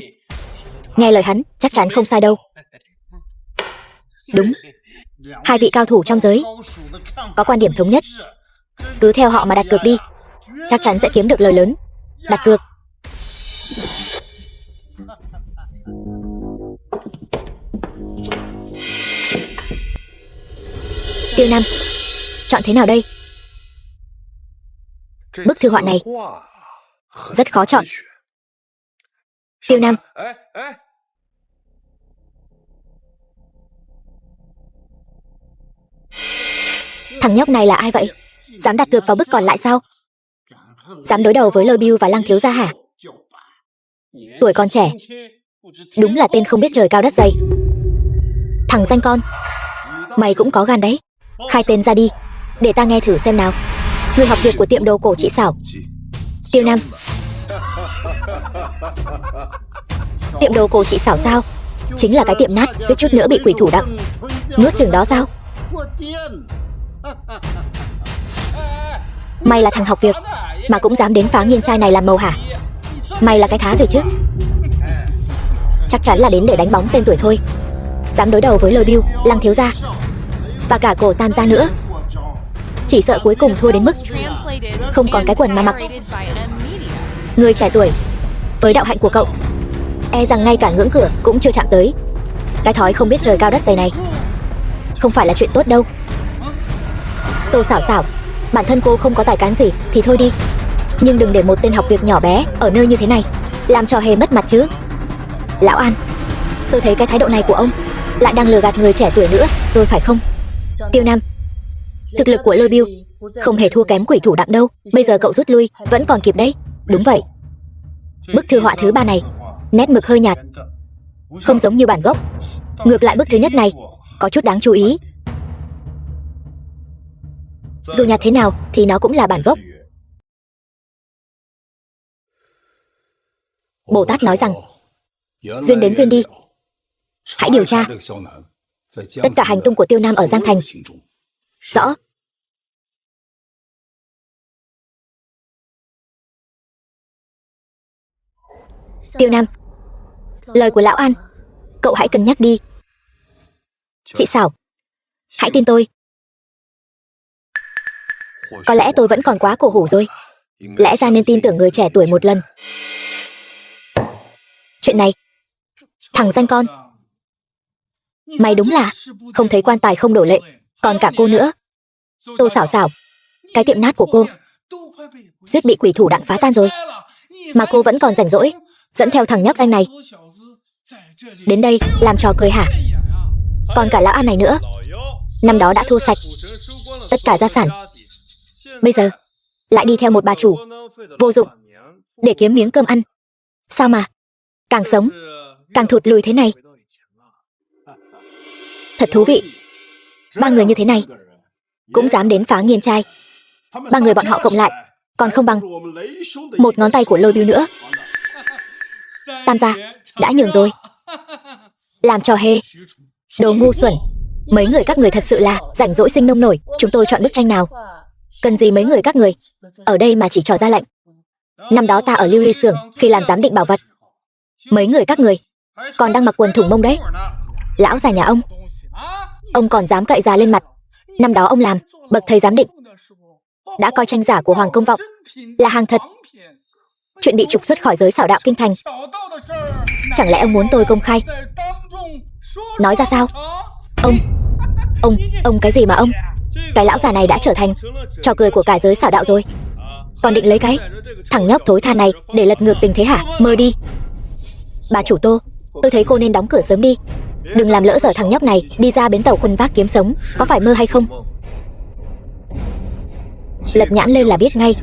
Nghe lời hắn chắc chắn không sai đâu. Đúng, hai vị cao thủ trong giới có quan điểm thống nhất. Cứ theo họ mà đặt cược đi, chắc chắn sẽ kiếm được lời lớn. Đặt cược. Tiêu Nam, chọn thế nào đây? Bức thư họa này rất khó chọn. Tiêu Nam, thằng nhóc này là ai vậy? Dám đặt cược vào bức còn lại sao? Dám đối đầu với Lôi Bill và Lăng thiếu gia hả? Tuổi còn trẻ, đúng là tên không biết trời cao đất dày. Thằng danh con, mày cũng có gan đấy. Khai tên ra đi, để ta nghe thử xem nào. Người học việc của tiệm đồ cổ chị Xảo. Tiêu Nam. Tiệm đồ cổ chị Xảo sao? Chính là cái tiệm nát suýt chút nữa bị quỷ thủ đặng nuốt chửng đó sao? Mày là thằng học việc mà cũng dám đến phá nghiên trai này làm màu hả? Mày là cái thá gì chứ? Chắc chắn là đến để đánh bóng tên tuổi thôi. Dám đối đầu với Lôi Bill, Lăng thiếu gia và cả Cổ Tam gia nữa. Chỉ sợ cuối cùng thua đến mức không còn cái quần mà mặc. Người trẻ tuổi, với đạo hạnh của cậu, e rằng ngay cả ngưỡng cửa cũng chưa chạm tới. Cái thói không biết trời cao đất dày này không phải là chuyện tốt đâu. Tô Xảo Xảo, bản thân cô không có tài cán gì thì thôi đi, nhưng đừng để một tên học việc nhỏ bé ở nơi như thế này làm cho Hề mất mặt chứ. Lão An, tôi thấy cái thái độ này của ông lại đang lừa gạt người trẻ tuổi nữa rồi phải không? Tiêu Nam, thực lực của Lôi Bill không hề thua kém quỷ thủ đặng đâu. Bây giờ cậu rút lui vẫn còn kịp đấy. Đúng vậy. Bức thư họa thứ ba này nét mực hơi nhạt, không giống như bản gốc. Ngược lại bức thứ nhất này có chút đáng chú ý. Dù nhạt thế nào thì nó cũng là bản gốc. Bồ Tát nói rằng duyên đến duyên đi. Hãy điều tra tất cả hành tung của Tiêu Nam ở Giang Thành. Rõ. Tiêu Nam, lời của lão An cậu hãy cân nhắc đi. Chị Xảo, hãy tin tôi. Có lẽ tôi vẫn còn quá cổ hủ rồi. Lẽ ra nên tin tưởng người trẻ tuổi một lần. Chuyện này, thằng danh con, mày đúng là không thấy quan tài không đổ lệ. Còn cả cô nữa, Tô Xảo Xảo, cái tiệm nát của cô suýt bị quỷ thủ đặng phá tan rồi, mà cô vẫn còn rảnh rỗi dẫn theo thằng nhóc danh này đến đây làm trò cười hả? Còn cả lão An này nữa, năm đó đã thua sạch tất cả gia sản, bây giờ lại đi theo một bà chủ vô dụng để kiếm miếng cơm ăn. Sao mà càng sống càng thụt lùi thế này? Thật thú vị. Ba người như thế này cũng dám đến phá nghiên trai. Ba người bọn họ cộng lại còn không bằng một ngón tay của Lôi Bill nữa. Tam gia đã nhường rồi. Làm trò hề. Đồ ngu xuẩn. Mấy người các người thật sự là rảnh rỗi sinh nông nổi. Chúng tôi chọn bức tranh nào? Cần gì mấy người các người ở đây mà chỉ trò ra lệnh. Năm đó ta ở Lưu Ly Xưởng khi làm giám định bảo vật, mấy người các người còn đang mặc quần thủng mông đấy. Lão già nhà ông còn dám cậy già lên mặt. Năm đó ông làm bậc thầy giám định, đã coi tranh giả của Hoàng Công Vọng là hàng thật. Chuyện bị trục xuất khỏi giới xảo đạo kinh thành, chẳng lẽ ông muốn tôi công khai Nói ra sao? Ông cái gì mà ông? Cái lão già này đã trở thành trò cười của cả giới xảo đạo rồi. Còn định lấy cái thằng nhóc thối tha này để lật ngược tình thế hả? Mơ đi. Bà chủ Tô, tôi thấy cô nên đóng cửa sớm đi. Đừng làm lỡ dở thằng nhóc này đi ra bến tàu khuân vác kiếm sống. Có phải mơ hay không? Lật nhãn lên là biết ngay.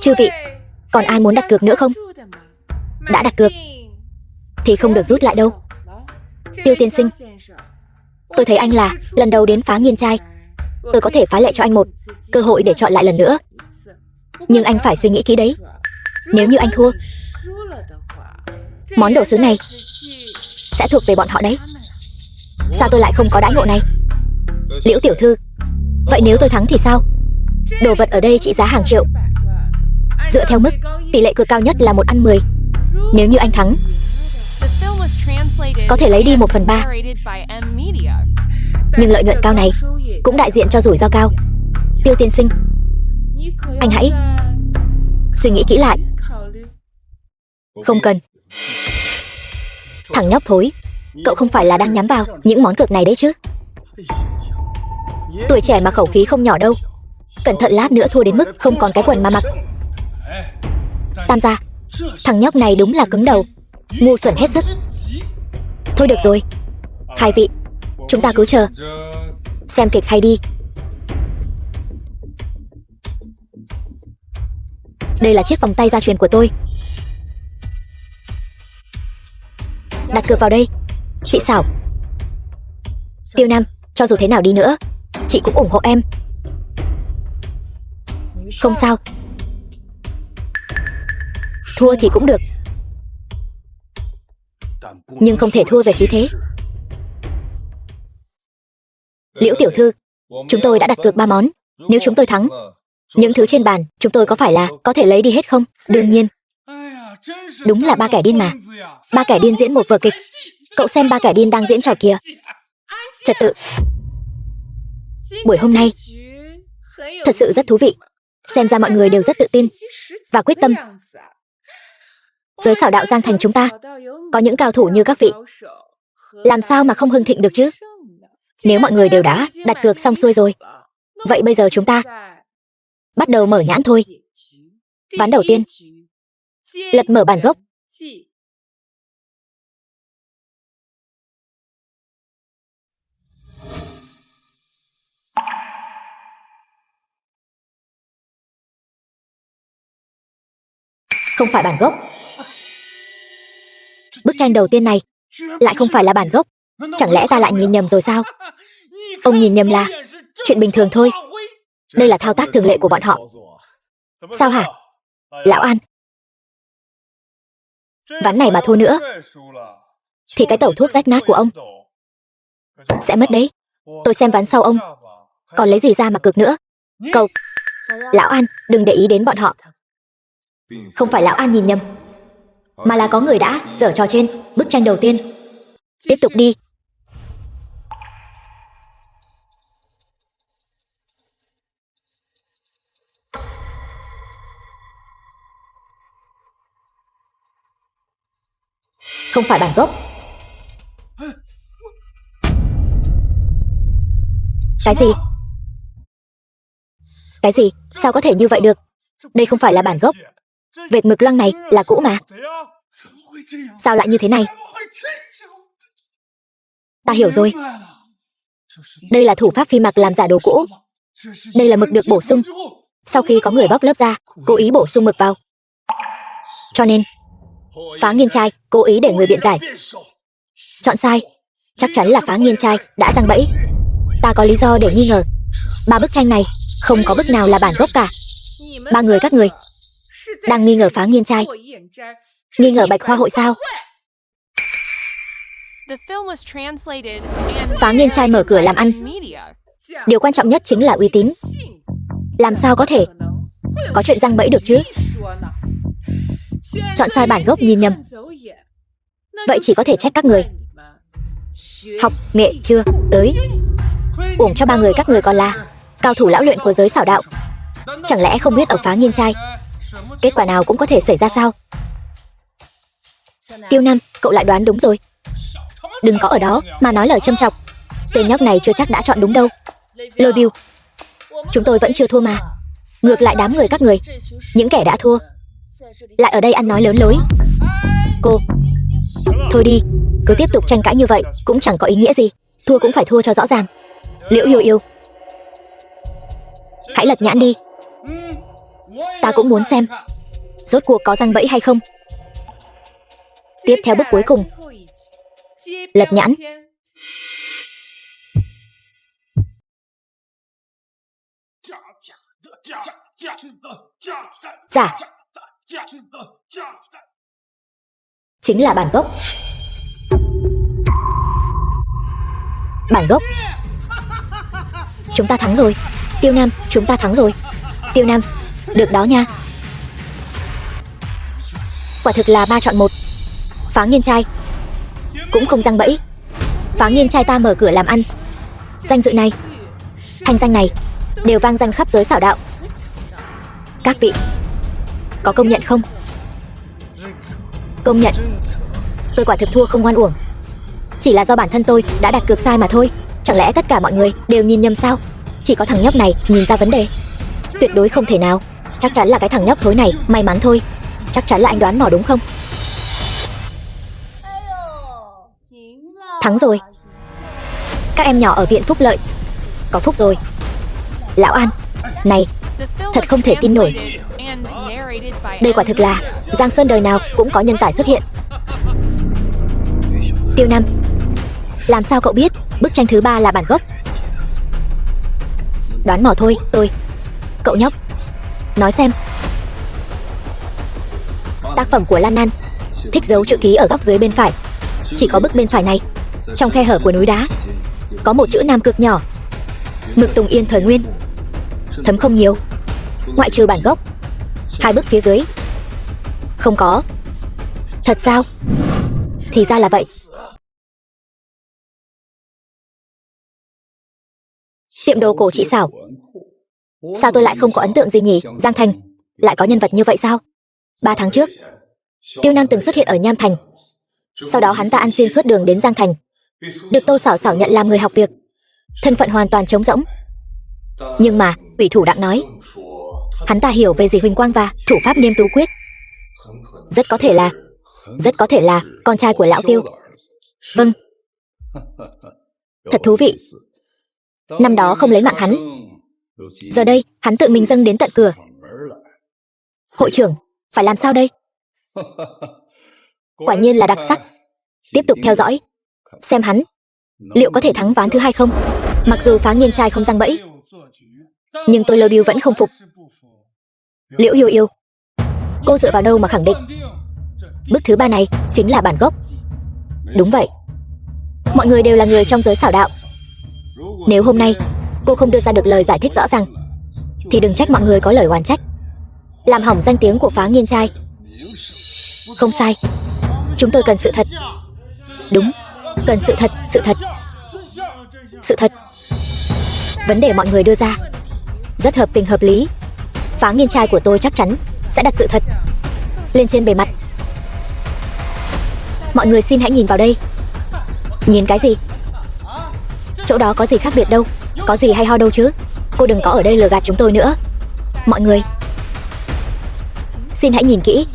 Chư vị, còn ai muốn đặt cược nữa không? Đã đặt cược thì không được rút lại đâu. Tiêu tiên sinh, tôi thấy anh là lần đầu đến Phá Nghiên trai. Tôi có thể phá lệ cho anh một cơ hội để chọn lại lần nữa. Nhưng anh phải suy nghĩ kỹ đấy. Nếu như anh thua, món đồ sứ này sẽ thuộc về bọn họ đấy. Sao tôi lại không có đãi ngộ này? Liễu tiểu thư, vậy nếu tôi thắng thì sao? Đồ vật ở đây trị giá hàng triệu. Dựa theo mức, tỷ lệ cược cao nhất là 1/10. Nếu như anh thắng, có thể lấy đi 1/3. Nhưng lợi nhuận cao này cũng đại diện cho rủi ro cao. Tiêu tiên sinh, anh hãy suy nghĩ kỹ lại. Không cần. Thằng nhóc thối, cậu không phải là đang nhắm vào những món cược này đấy chứ? Tuổi trẻ mà khẩu khí không nhỏ đâu. Cẩn thận lát nữa thua đến mức không còn cái quần mà mặc. Tam gia, thằng nhóc này đúng là cứng đầu, ngu xuẩn hết sức. Thôi được rồi, hai vị, chúng ta cứ chờ xem kịch hay đi. Đây là chiếc vòng tay gia truyền của tôi. Đặt cược vào đây, chị Xảo. Tiêu Nam, cho dù thế nào đi nữa, chị cũng ủng hộ em. Không sao. Thua thì cũng được, nhưng không thể thua về khí thế. Liễu tiểu thư, chúng tôi đã đặt cược 3 món. Nếu chúng tôi thắng, những thứ trên bàn chúng tôi có phải là có thể lấy đi hết không? Đương nhiên. Đúng là ba kẻ điên mà. Ba kẻ điên diễn một vở kịch. Cậu xem ba kẻ điên đang diễn trò kìa. Trật tự. Buổi hôm nay thật sự rất thú vị. Xem ra mọi người đều rất tự tin và quyết tâm. Giới xảo đạo Giang Thành chúng ta có những cao thủ như các vị, làm sao mà không hưng thịnh được chứ? Nếu mọi người đều đã đặt cược xong xuôi rồi, vậy bây giờ chúng ta bắt đầu mở nhãn thôi. Ván đầu tiên, lật mở bản gốc. Không phải bản gốc. Bức tranh đầu tiên này lại không phải là bản gốc. Chẳng lẽ ta lại nhìn nhầm rồi sao? Ông nhìn nhầm là chuyện bình thường thôi. Đây là thao tác thường lệ của bọn họ. Sao hả? Lão An, ván này mà thua nữa thì cái tẩu thuốc rách nát của ông sẽ mất đấy. Tôi xem ván sau ông còn lấy gì ra mà cược nữa. Cậu, Lão An, đừng để ý đến bọn họ. Không phải Lão An nhìn nhầm, mà là có người đã giở trò trên bức tranh đầu tiên. Tiếp tục đi. Không phải bản gốc. Cái gì? Cái gì? Sao có thể như vậy được? Đây không phải là bản gốc. Vệt mực loang này là cũ mà. Sao lại như thế này? Ta hiểu rồi. Đây là thủ pháp phi mặc làm giả đồ cũ. Đây là mực được bổ sung sau khi có người bóc lớp ra, cố ý bổ sung mực vào. Cho nên Phá Nghiên trai cố ý để người biện giải. Chọn sai. Chắc chắn là Phá Nghiên trai đã giăng bẫy. Ta có lý do để nghi ngờ. 3 bức tranh này không có bức nào là bản gốc cả. 3 người các người đang nghi ngờ Phá Nghiên trai, nghi ngờ Bạch Hoa hội sao? Phá Nghiên trai mở cửa làm ăn. Điều quan trọng nhất chính là uy tín. Làm sao có thể có chuyện giăng bẫy được chứ? Chọn sai bản gốc nhìn nhầm. Vậy chỉ có thể trách các người học nghệ chưa tới. Uổng cho 3 người các người còn là cao thủ lão luyện của giới xảo đạo. Chẳng lẽ không biết ở Phá Nghiên trai kết quả nào cũng có thể xảy ra sao? Tiêu Nam, cậu lại đoán đúng rồi. Đừng có ở đó mà nói lời châm chọc. Tên nhóc này chưa chắc đã chọn đúng đâu. Lôi Bill, chúng tôi vẫn chưa thua mà. Ngược lại đám người các người, những kẻ đã thua, lại ở đây ăn nói lớn lối. Cô, thôi đi, cứ tiếp tục tranh cãi như vậy cũng chẳng có ý nghĩa gì. Thua cũng phải thua cho rõ ràng. Liễu Yêu Yêu, hãy lật nhãn đi. Ta cũng muốn xem rốt cuộc có răng bẫy hay không. Tiếp theo bước cuối cùng, lật nhãn. Giả, chính là bản gốc. Bản gốc. Chúng ta thắng rồi. Tiêu Nam, chúng ta thắng rồi. Tiêu Nam, được đó nha. Quả thực là 3 chọn 1. Phá Nghiên trai cũng không răng bẫy. Phá Nghiên trai ta mở cửa làm ăn. Danh dự này, thanh danh này đều vang danh khắp giới xảo đạo. Các vị có công nhận không? Công nhận. Tôi quả thực thua không ngoan uổng. Chỉ là do bản thân tôi đã đặt cược sai mà thôi. Chẳng lẽ tất cả mọi người đều nhìn nhầm sao? Chỉ có thằng nhóc này nhìn ra vấn đề. Tuyệt đối không thể nào. Chắc chắn là cái thằng nhóc thối này may mắn thôi. Chắc chắn là anh đoán mò đúng không? Thắng rồi. Các em nhỏ ở viện phúc lợi có phúc rồi. Lão An, này, thật không thể tin nổi. Đây quả thực là Giang Sơn đời nào cũng có nhân tài xuất hiện. Tiêu Nam, làm sao cậu biết bức tranh thứ 3 là bản gốc? Đoán mò thôi, tôi. Cậu nhóc, nói xem. Tác phẩm của Lan Nan thích giấu chữ ký ở góc dưới bên phải. Chỉ có bức bên phải này, trong khe hở của núi đá, có một chữ Nam cực nhỏ. Mực Tùng Yên thời nguyên. Thấm không nhiều, ngoại trừ bản gốc. 2 bức phía dưới không có. Thật sao? Thì ra là vậy. Tiệm đồ cổ chị xảo. Sao tôi lại không có ấn tượng gì nhỉ? Giang Thành lại có nhân vật như vậy sao? 3 tháng trước, Tiêu Nam từng xuất hiện ở Nham Thành. Sau đó hắn ta ăn xin suốt đường đến Giang Thành, được Tô Xảo Xảo nhận làm người học việc. Thân phận hoàn toàn trống rỗng. Nhưng mà ủy thủ đặng nói hắn ta hiểu về gì huỳnh quang và thủ pháp Niêm Tú Quyết. Rất có thể là con trai của lão Tiêu. Vâng. Thật thú vị. Năm đó không lấy mạng hắn, giờ đây hắn tự mình dâng đến tận cửa. Hội trưởng, phải làm sao đây? Quả nhiên là đặc sắc. Tiếp tục theo dõi, xem hắn liệu có thể thắng ván thứ 2 không. Mặc dù Phá Nghiên trai không răng bẫy, nhưng tôi Lôi Bill vẫn không phục. Liễu Yêu Yêu, cô dựa vào đâu mà khẳng định bức thứ 3 này chính là bản gốc? Đúng vậy, mọi người đều là người trong giới xảo đạo. Nếu hôm nay cô không đưa ra được lời giải thích rõ ràng, thì đừng trách mọi người có lời oán trách, làm hỏng danh tiếng của Phá Nghiên trai. Không sai, chúng tôi cần sự thật. Đúng, cần sự thật, sự thật. Sự thật. Vấn đề mọi người đưa ra rất hợp tình hợp lý. Phá Nghiên trai của tôi chắc chắn sẽ đặt sự thật lên trên bề mặt. Mọi người xin hãy nhìn vào đây. Nhìn cái gì? Chỗ đó có gì khác biệt đâu, có gì hay ho đâu chứ. Cô đừng có ở đây lừa gạt chúng tôi nữa. Mọi người, xin hãy nhìn kỹ.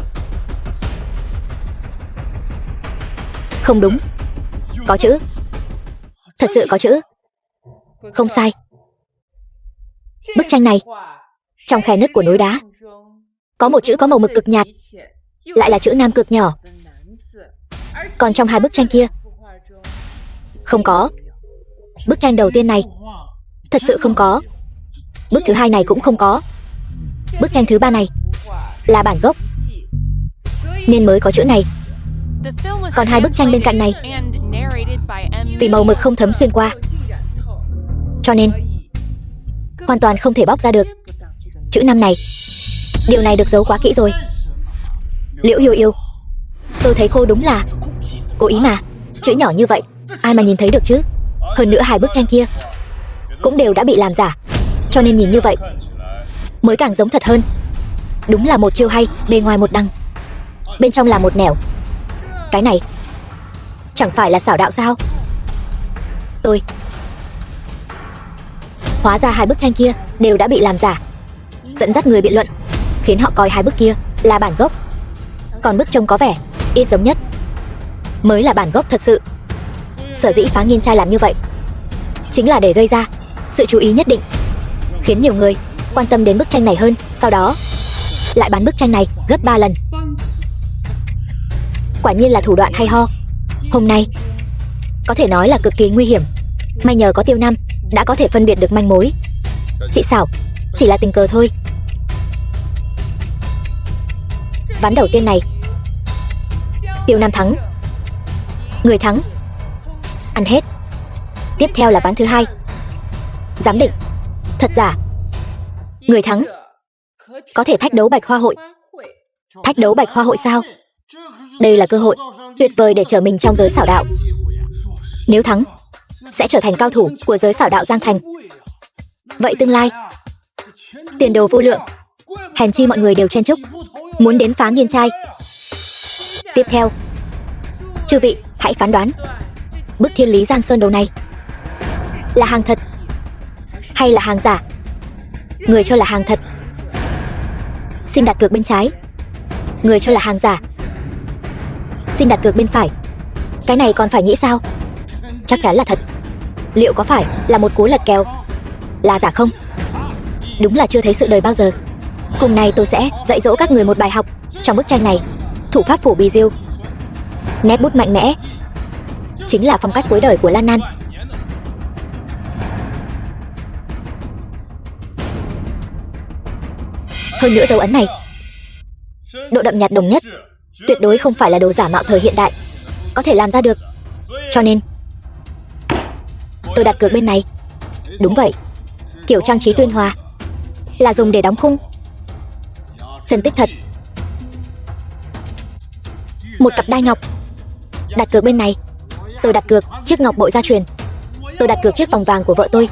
Không đúng, có chữ. Thật sự có chữ. Không sai. Bức tranh này, trong khe nứt của núi đá, có một chữ có màu mực cực nhạt, lại là chữ Nam cực nhỏ. Còn trong 2 bức tranh kia, không có. Bức tranh đầu tiên này thật sự không có. Bức thứ 2 này cũng không có. Bức tranh thứ 3 này là bản gốc, nên mới có chữ này. Còn 2 bức tranh bên cạnh này, vì màu mực không thấm xuyên qua, cho nên hoàn toàn không thể bóc ra được chữ Nam này. Điều này được giấu quá kỹ rồi. Liễu Yêu Yêu, tôi thấy cô đúng là cố ý mà. Chữ nhỏ như vậy ai mà nhìn thấy được chứ. Hơn nữa 2 bức tranh kia cũng đều đã bị làm giả, cho nên nhìn như vậy mới càng giống thật hơn. Đúng là một chiêu hay, bề ngoài một đằng, bên trong là một nẻo. Cái này Chẳng phải là xảo đạo sao? Tôi hóa ra hai bức tranh kia đều đã bị làm giả, dẫn dắt người biện luận, khiến họ coi hai bức kia là bản gốc. Còn bức trông có vẻ ít giống nhất mới là bản gốc thật sự. Sở dĩ Phá Nghiên trai làm như vậy chính là để gây ra sự chú ý nhất định, khiến nhiều người quan tâm đến bức tranh này hơn, sau đó lại bán bức tranh này gấp 3 lần. Quả nhiên là thủ đoạn hay ho. Hôm nay có thể nói là cực kỳ nguy hiểm. May nhờ có Tiêu Nam đã có thể phân biệt được manh mối. Chị xảo, chỉ là tình cờ thôi. Ván đầu tiên này Tiêu Nam thắng. Người thắng ăn hết. Tiếp theo là ván thứ hai. Giám định thật giả. Người thắng có thể thách đấu Bạch Hoa hội. Thách đấu Bạch Hoa hội sao? Đây là cơ hội tuyệt vời để trở mình trong giới xảo đạo. Nếu thắng sẽ trở thành cao thủ của giới xảo đạo Giang Thành. Vậy tương lai tiền đồ vô lượng. Hèn chi mọi người đều chen chúc muốn đến Phá Nghiên trai. Tiếp theo, chư vị hãy phán đoán bức Thiên Lý Giang Sơn đầu này là hàng thật hay là hàng giả. Người cho là hàng thật xin đặt cược bên trái. Người cho là hàng giả xin đặt cược bên phải. Cái này còn phải nghĩ sao? Chắc chắn là thật. Liệu có phải là một cú lật kèo là giả không? Đúng là chưa thấy sự đời bao giờ. Hôm nay tôi sẽ dạy dỗ các người một bài học. Trong bức tranh này, thủ pháp phổ bì diêu, nét bút mạnh mẽ, chính là phong cách cuối đời của Lan Nan. Hơn nữa dấu ấn này, độ đậm nhạt đồng nhất, tuyệt đối không phải là đồ giả mạo thời hiện đại có thể làm ra được. Cho nên tôi đặt cược bên này. Đúng vậy, kiểu trang trí tuyên hòa là dùng để đóng khung. Chân tích thật. Một cặp đai ngọc. Đặt cược bên này. Tôi đặt cược chiếc ngọc bội gia truyền. Tôi đặt cược chiếc vòng vàng của vợ tôi.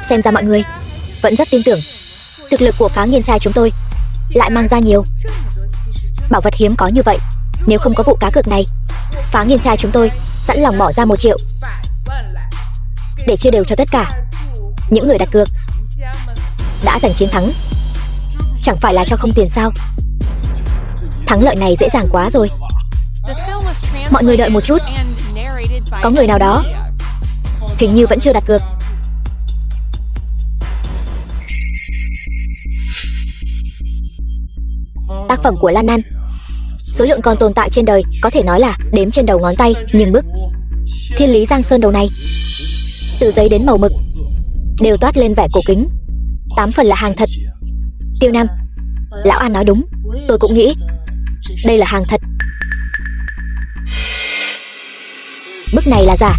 Xem ra mọi người vẫn rất tin tưởng thực lực của Phá Nghiên trai chúng tôi lại mang ra nhiều bảo vật hiếm có như vậy. Nếu không có vụ cá cược này, Phá Nghiên trai chúng tôi sẵn lòng bỏ ra 1 triệu để chia đều cho tất cả những người đặt cược đã giành chiến thắng. Chẳng phải là cho không tiền sao? Thắng lợi này dễ dàng quá rồi. Mọi người đợi một chút. Có người nào đó hình như vẫn chưa đặt cược. Tác phẩm của Lan Nan, số lượng còn tồn tại trên đời có thể nói là đếm trên đầu ngón tay. Nhưng bức Thiên Lý Giang Sơn đầu này, từ giấy đến màu mực đều toát lên vẻ cổ kính, 8 phần là hàng thật. Tiêu Nam, lão An nói đúng. Tôi cũng nghĩ đây là hàng thật. Bức này là giả.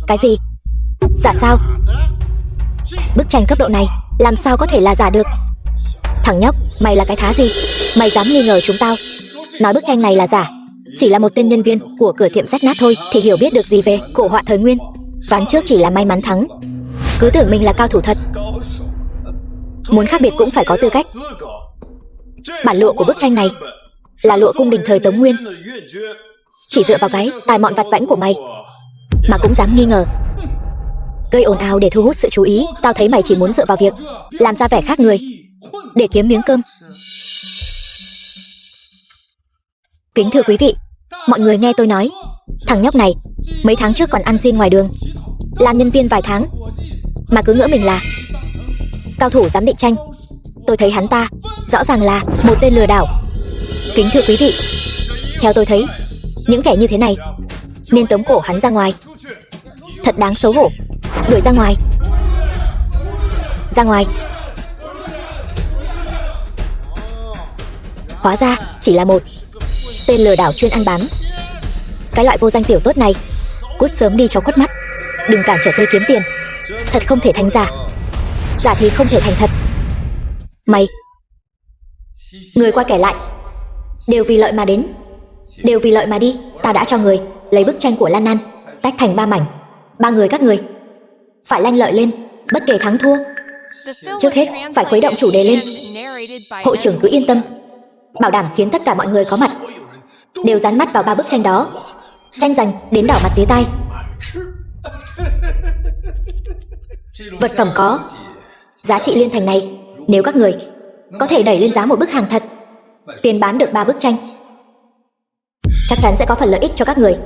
Cái gì? Giả sao? Bức tranh cấp độ này làm sao có thể là giả được? Thằng nhóc, mày là cái thá gì? Mày dám nghi ngờ chúng tao? Nói bức tranh này là giả, chỉ là một tên nhân viên của cửa tiệm rách nát thôi thì hiểu biết được gì về cổ họa thời nguyên. Ván trước chỉ là may mắn thắng, cứ tưởng mình là cao thủ thật. Muốn khác biệt cũng phải có tư cách. Bản lụa của bức tranh này là lụa cung đình thời Tống Nguyên. Chỉ dựa vào cái tài mọn vặt vãnh của mày mà cũng dám nghi ngờ, gây ồn ào để thu hút sự chú ý. Tao thấy mày chỉ muốn dựa vào việc làm ra vẻ khác người để kiếm miếng cơm. Kính thưa quý vị, mọi người nghe tôi nói, thằng nhóc này mấy tháng trước còn ăn xin ngoài đường, làm nhân viên vài tháng mà cứ ngỡ mình là cao thủ giám định tranh. Tôi thấy hắn ta rõ ràng là một tên lừa đảo. Kính thưa quý vị, theo tôi thấy, những kẻ như thế này nên tống cổ hắn ra ngoài. Thật đáng xấu hổ. Đuổi ra ngoài. Ra ngoài. Hóa ra chỉ là một tên lừa đảo chuyên ăn bám. Cái loại vô danh tiểu tốt này, cút sớm đi cho khuất mắt. Đừng cản trở tôi kiếm tiền. Thật không thể thành giả, giả thì không thể thành thật. Mày, người qua kẻ lại, đều vì lợi mà đến, đều vì lợi mà đi. Ta đã cho người lấy bức tranh của Lan Nan tách thành 3 mảnh. 3 người các người phải lanh lợi lên, bất kể thắng thua Trước hết, phải khuấy động chủ đề lên. Hội trưởng cứ yên tâm, bảo đảm khiến tất cả mọi người có mặt đều dán mắt vào 3 bức tranh đó. Tranh giành đến đỏ mặt tía tai. Vật phẩm có giá trị liên thành này, nếu các người có thể đẩy lên giá một bức hàng thật, tiền bán được 3 bức tranh, chắc chắn sẽ có phần lợi ích cho các người.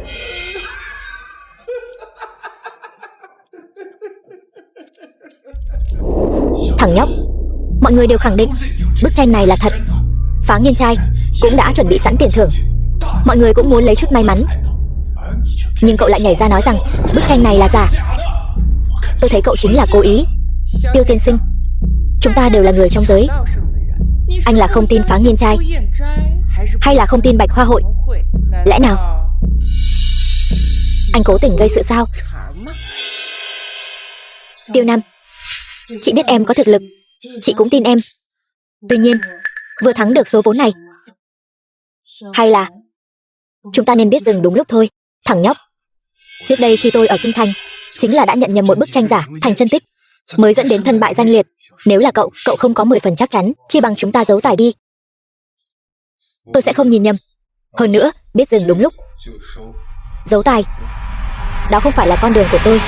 Thằng nhóc, mọi người đều khẳng định bức tranh này là thật. Phá Nghiên trai cũng đã chuẩn bị sẵn tiền thưởng. Mọi người cũng muốn lấy chút may mắn, nhưng cậu lại nhảy ra nói rằng bức tranh này là giả. Tôi thấy cậu chính là cố ý. Tiêu tiên sinh, chúng ta đều là người trong giới. Anh là không tin Phá Nghiên trai, hay là không tin Bạch Hoa hội? Lẽ nào anh cố tình gây sự sao? Tiêu Nam, chị biết em có thực lực, chị cũng tin em. Tuy nhiên, vừa thắng được số vốn này, hay là chúng ta nên biết dừng đúng lúc thôi. Thằng nhóc, trước đây khi tôi ở Kinh Thành, chính là đã nhận nhầm một bức tranh giả thành chân tích, mới dẫn đến thân bại danh liệt. Nếu là cậu không có 10 phần chắc chắn, chi bằng chúng ta giấu tài đi. Tôi sẽ không nhìn nhầm. Hơn nữa, biết dừng đúng lúc, giấu tài, đó không phải là con đường của tôi.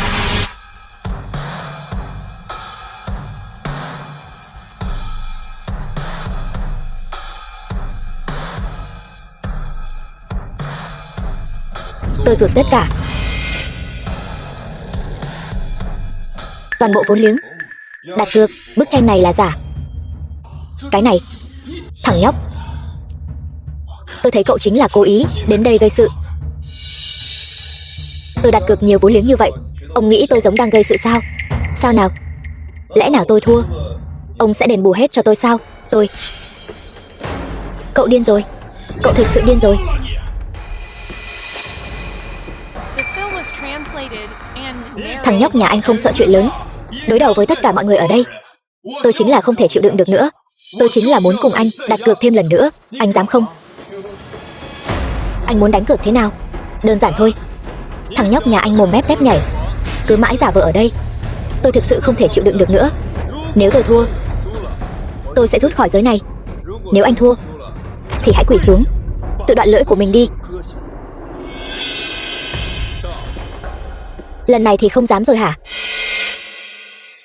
Tôi cược tất cả, toàn bộ vốn liếng, đặt cược bức tranh này là giả. Cái này, thằng nhóc, tôi thấy cậu chính là cố ý đến đây gây sự. Tôi đặt cược nhiều vốn liếng như vậy, ông nghĩ tôi giống đang gây sự sao? Sao nào? Lẽ nào tôi thua, ông sẽ đền bù hết cho tôi sao? Cậu điên rồi, cậu thực sự điên rồi. Thằng nhóc nhà anh không sợ chuyện lớn, đối đầu với tất cả mọi người ở đây. Tôi chính là không thể chịu đựng được nữa. Tôi chính là muốn cùng anh đặt cược thêm lần nữa. Anh dám không? Anh muốn đánh cược thế nào? Đơn giản thôi. Thằng nhóc nhà anh mồm mép tép nhảy, cứ mãi giả vờ ở đây. Tôi thực sự không thể chịu đựng được nữa. Nếu tôi thua, tôi sẽ rút khỏi giới này. Nếu anh thua, thì hãy quỳ xuống, tự đoạn lưỡi của mình đi. Lần này thì không dám rồi hả?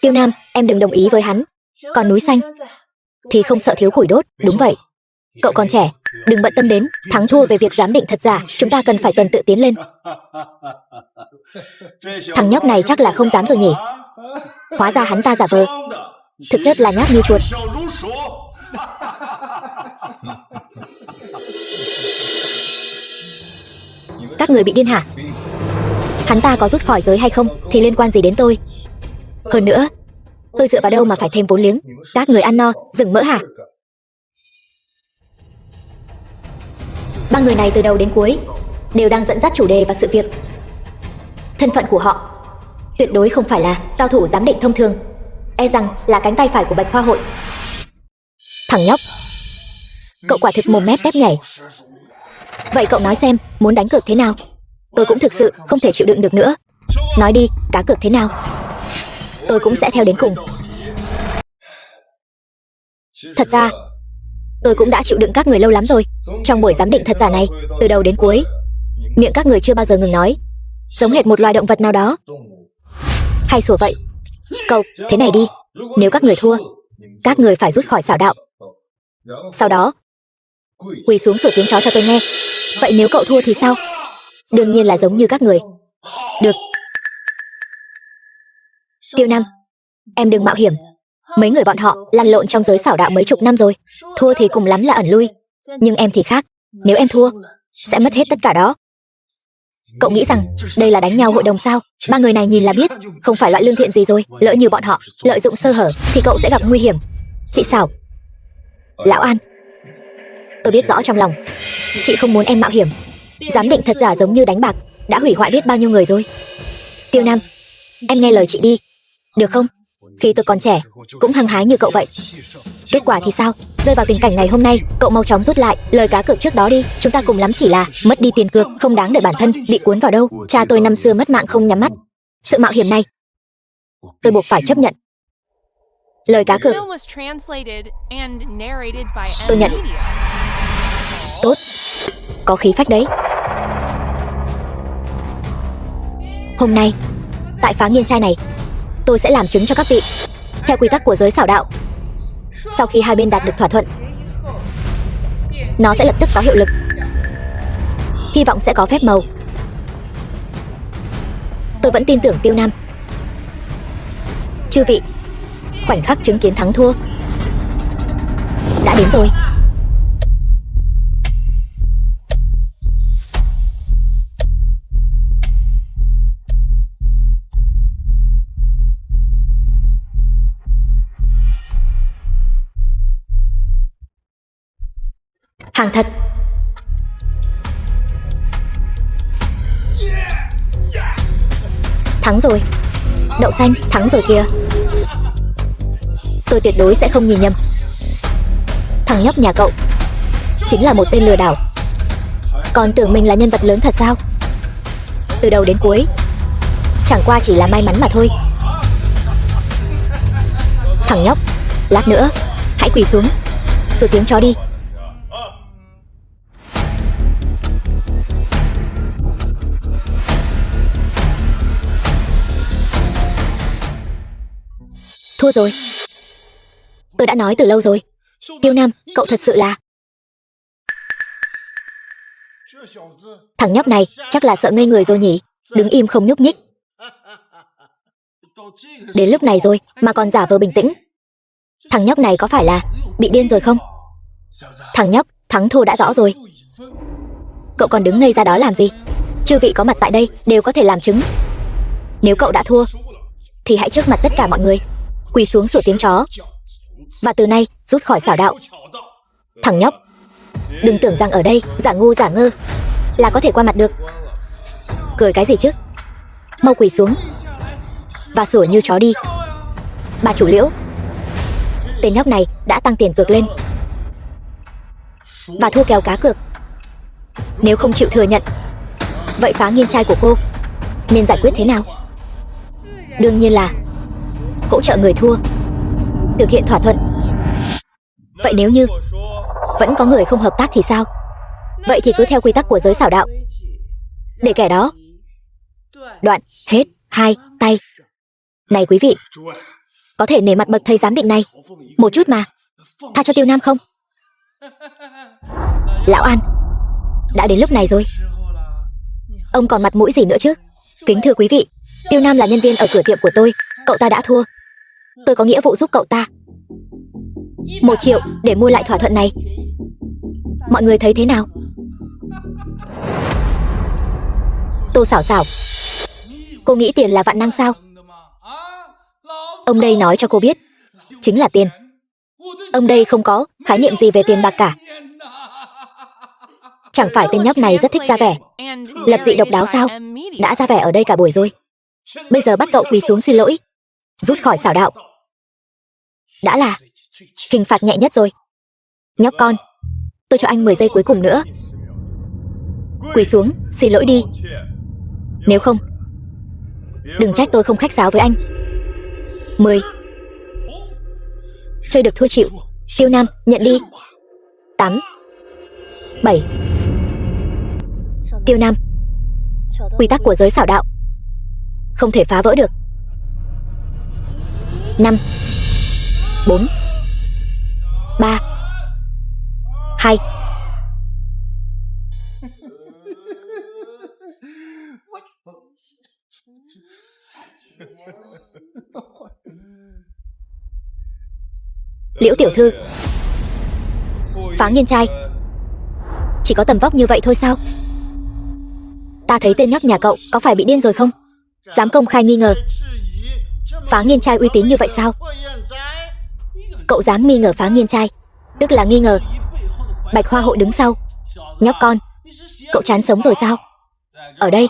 Tiêu Nam, em đừng đồng ý với hắn. Còn núi xanh thì không sợ thiếu củi đốt. Đúng vậy, cậu còn trẻ, đừng bận tâm đến thắng thua về việc giám định thật giả. Chúng ta cần phải tuần tự tiến lên. Thằng nhóc này chắc là không dám rồi nhỉ? Hóa ra hắn ta giả vờ, thực chất là nhát như chuột. Các người bị điên hả? Hắn ta có rút khỏi giới hay không thì liên quan gì đến tôi? Hơn nữa, tôi dựa vào đâu mà phải thêm vốn liếng? Các người ăn no, rừng mỡ hả? 3 người này từ đầu đến cuối đều đang dẫn dắt chủ đề và sự việc. Thân phận của họ tuyệt đối không phải là cao thủ giám định thông thường, e rằng là cánh tay phải của Bạch Hoa hội. Thằng nhóc, cậu quả thực mồm mép tép nhảy. Vậy cậu nói xem, muốn đánh cược thế nào? Tôi cũng thực sự không thể chịu đựng được nữa. Nói đi, cá cược thế nào? Tôi cũng sẽ theo đến cùng. Thật ra, tôi cũng đã chịu đựng các người lâu lắm rồi. Trong buổi giám định thật giả này, từ đầu đến cuối, miệng các người chưa bao giờ ngừng nói, giống hệt một loài động vật nào đó. Hay sủa vậy. Cậu, thế này đi, nếu các người thua, các người phải rút khỏi xảo đạo. Sau đó, quỳ xuống sủa tiếng chó cho tôi nghe. Vậy nếu cậu thua thì sao? Đương nhiên là giống như các người. Được. Tiêu Nam, em đừng mạo hiểm. Mấy người bọn họ lăn lộn trong giới xảo đạo mấy chục năm rồi. Thua thì cùng lắm là ẩn lui. Nhưng em thì khác. Nếu em thua, sẽ mất hết tất cả đó. Cậu nghĩ rằng đây là đánh nhau hội đồng sao? 3 người này nhìn là biết không phải loại lương thiện gì rồi. Lỡ như bọn họ lợi dụng sơ hở thì cậu sẽ gặp nguy hiểm. Chị Xảo, Lão An, tôi biết rõ trong lòng chị không muốn em mạo hiểm. Giám định thật giả giống như đánh bạc, đã hủy hoại biết bao nhiêu người rồi. Tiêu Nam, em nghe lời chị đi, được không? Khi tôi còn trẻ, cũng hăng hái như cậu vậy. Kết quả thì sao? Rơi vào tình cảnh ngày hôm nay, cậu mau chóng rút lại lời cá cược trước đó đi. Chúng ta cùng lắm chỉ là mất đi tiền cược, không đáng để bản thân bị cuốn vào đâu. Cha tôi năm xưa mất mạng không nhắm mắt. Sự mạo hiểm này, tôi buộc phải chấp nhận. Lời cá cược. Tôi nhận. Tốt, có khí phách đấy. Hôm nay, tại Phá Nghiên Trai này, tôi sẽ làm chứng cho các vị, theo quy tắc của giới xảo đạo. Sau khi hai bên đạt được thỏa thuận, nó sẽ lập tức có hiệu lực. Hy vọng sẽ có phép màu. Tôi vẫn tin tưởng Tiêu Nam. Chư vị, khoảnh khắc chứng kiến thắng thua đã đến rồi. Hàng thật. Thắng rồi. Đậu xanh, thắng rồi kìa. Tôi tuyệt đối sẽ không nhìn nhầm. Thằng nhóc nhà cậu chính là một tên lừa đảo. Còn tưởng mình là nhân vật lớn thật sao? Từ đầu đến cuối chẳng qua chỉ là may mắn mà thôi. Thằng nhóc, lát nữa hãy quỳ xuống, rồi tiếng chó đi. Thua rồi. Tôi đã nói từ lâu rồi. Tiêu Nam, cậu thật sự là... Thằng nhóc này chắc là sợ ngây người rồi nhỉ. Đứng im không nhúc nhích. Đến lúc này rồi mà còn giả vờ bình tĩnh. Thằng nhóc này có phải là bị điên rồi không? Thằng nhóc, thắng thua đã rõ rồi. Cậu còn đứng ngây ra đó làm gì? Chư vị có mặt tại đây đều có thể làm chứng. Nếu cậu đã thua thì hãy trước mặt tất cả mọi người quỳ xuống sủa tiếng chó, và từ nay rút khỏi xảo đạo. Thằng nhóc, đừng tưởng rằng ở đây giả ngu giả ngơ là có thể qua mặt được. Cười cái gì chứ? Mau quỳ xuống và sủa như chó đi. Bà chủ Liễu, tên nhóc này đã tăng tiền cược lên và thua kèo cá cược. Nếu không chịu thừa nhận, vậy Phá Nghiên Trai của cô nên giải quyết thế nào? Đương nhiên là hỗ trợ người thua thực hiện thỏa thuận. Vậy nếu như vẫn có người không hợp tác thì sao? Vậy thì cứ theo quy tắc của giới xảo đạo, để kẻ đó đoạn hết hai tay. Này quý vị, có thể nể mặt bậc thầy giám định này một chút mà, tha cho Tiêu Nam không? Lão An, đã đến lúc này rồi, ông còn mặt mũi gì nữa chứ? Kính thưa quý vị, Tiêu Nam là nhân viên ở cửa tiệm của tôi. Cậu ta đã thua, tôi có nghĩa vụ giúp cậu ta 1 triệu để mua lại thỏa thuận này. Mọi người thấy thế nào? Tô Xảo Xảo, cô nghĩ tiền là vạn năng sao? Ông đây nói cho cô biết, chính là tiền. Ông đây không có khái niệm gì về tiền bạc cả. Chẳng phải tên nhóc này rất thích ra vẻ, lập dị độc đáo sao? Đã ra vẻ ở đây cả buổi rồi, bây giờ bắt cậu quỳ xuống xin lỗi, rút khỏi xảo đạo, đã là hình phạt nhẹ nhất rồi. Nhóc con, tôi cho anh 10 giây cuối cùng nữa. Quỳ xuống, xin lỗi đi. Nếu không, đừng trách tôi không khách sáo với anh. 10. Chơi được thua chịu. Tiêu Nam, nhận đi. 8. 7. Tiêu Nam, quy tắc của giới xảo đạo không thể phá vỡ được. 5. 4. 3. 2. Liễu tiểu thư, Phá Nghiên Trai chỉ có tầm vóc như vậy thôi sao? Ta thấy tên nhóc nhà cậu có phải bị điên rồi không? Dám công khai nghi ngờ Phá Nghiên Trai uy tín như vậy sao? Cậu dám nghi ngờ Phá Nghiên Trai, tức là nghi ngờ Bạch Hoa hội đứng sau. Nhóc con, cậu chán sống rồi sao? Ở đây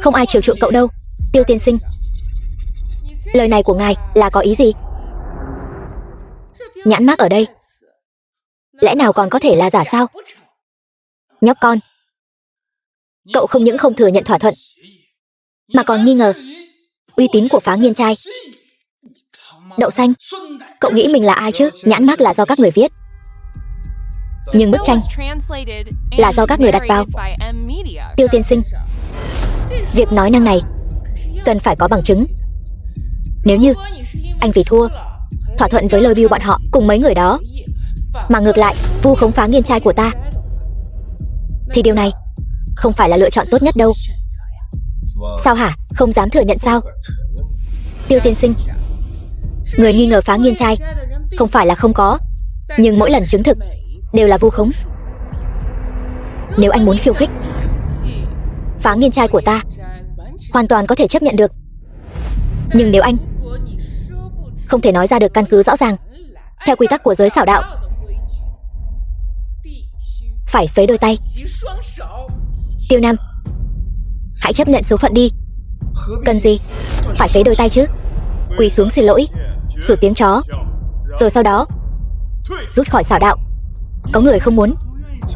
không ai chiều chuộng cậu đâu. Tiêu tiên sinh, lời này của ngài là có ý gì? Nhãn mác ở đây lẽ nào còn có thể là giả sao? Nhóc con, cậu không những không thừa nhận thỏa thuận mà còn nghi ngờ uy tín của Phá Nghiên Trai. Đậu xanh. Cậu nghĩ mình là ai chứ? Nhãn mác là do các người viết, nhưng bức tranh là do các người đặt vào. Tiêu tiên sinh, việc nói năng này cần phải có bằng chứng. Nếu như anh vì thua thỏa thuận với Lôi Bill bọn họ cùng mấy người đó, mà ngược lại vu khống Phá Nghiên trai của ta, thì điều này không phải là lựa chọn tốt nhất đâu. Sao hả? Không dám thừa nhận sao? Tiêu tiên sinh, người nghi ngờ Phá Nghiên trai không phải là không có, nhưng mỗi lần chứng thực đều là vu khống. Nếu anh muốn khiêu khích Phá Nghiên trai của ta, hoàn toàn có thể chấp nhận được. Nhưng nếu anh không thể nói ra được căn cứ rõ ràng, theo quy tắc của giới xảo đạo, phải phế đôi tay. Tiêu Nam, hãy chấp nhận số phận đi. Cần gì phải phế đôi tay chứ? Quỳ xuống xin lỗi, sủa tiếng chó, rồi sau đó rút khỏi xảo đạo. Có người không muốn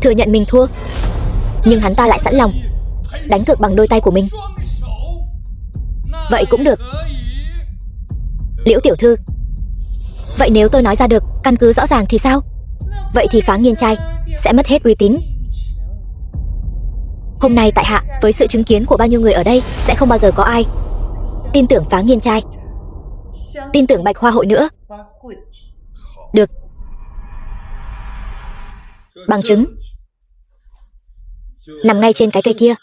thừa nhận mình thua, nhưng hắn ta lại sẵn lòng đánh cược bằng đôi tay của mình. Vậy cũng được. Liễu tiểu thư, vậy nếu tôi nói ra được căn cứ rõ ràng thì sao? Vậy thì Phá Nghiên trai sẽ mất hết uy tín. Hôm nay tại hạ với sự chứng kiến của bao nhiêu người ở đây, sẽ không bao giờ có ai tin tưởng Phá Nghiên trai, tin tưởng Bạch Hoa hội nữa. Được. Bằng chứng nằm ngay trên cái cây kia.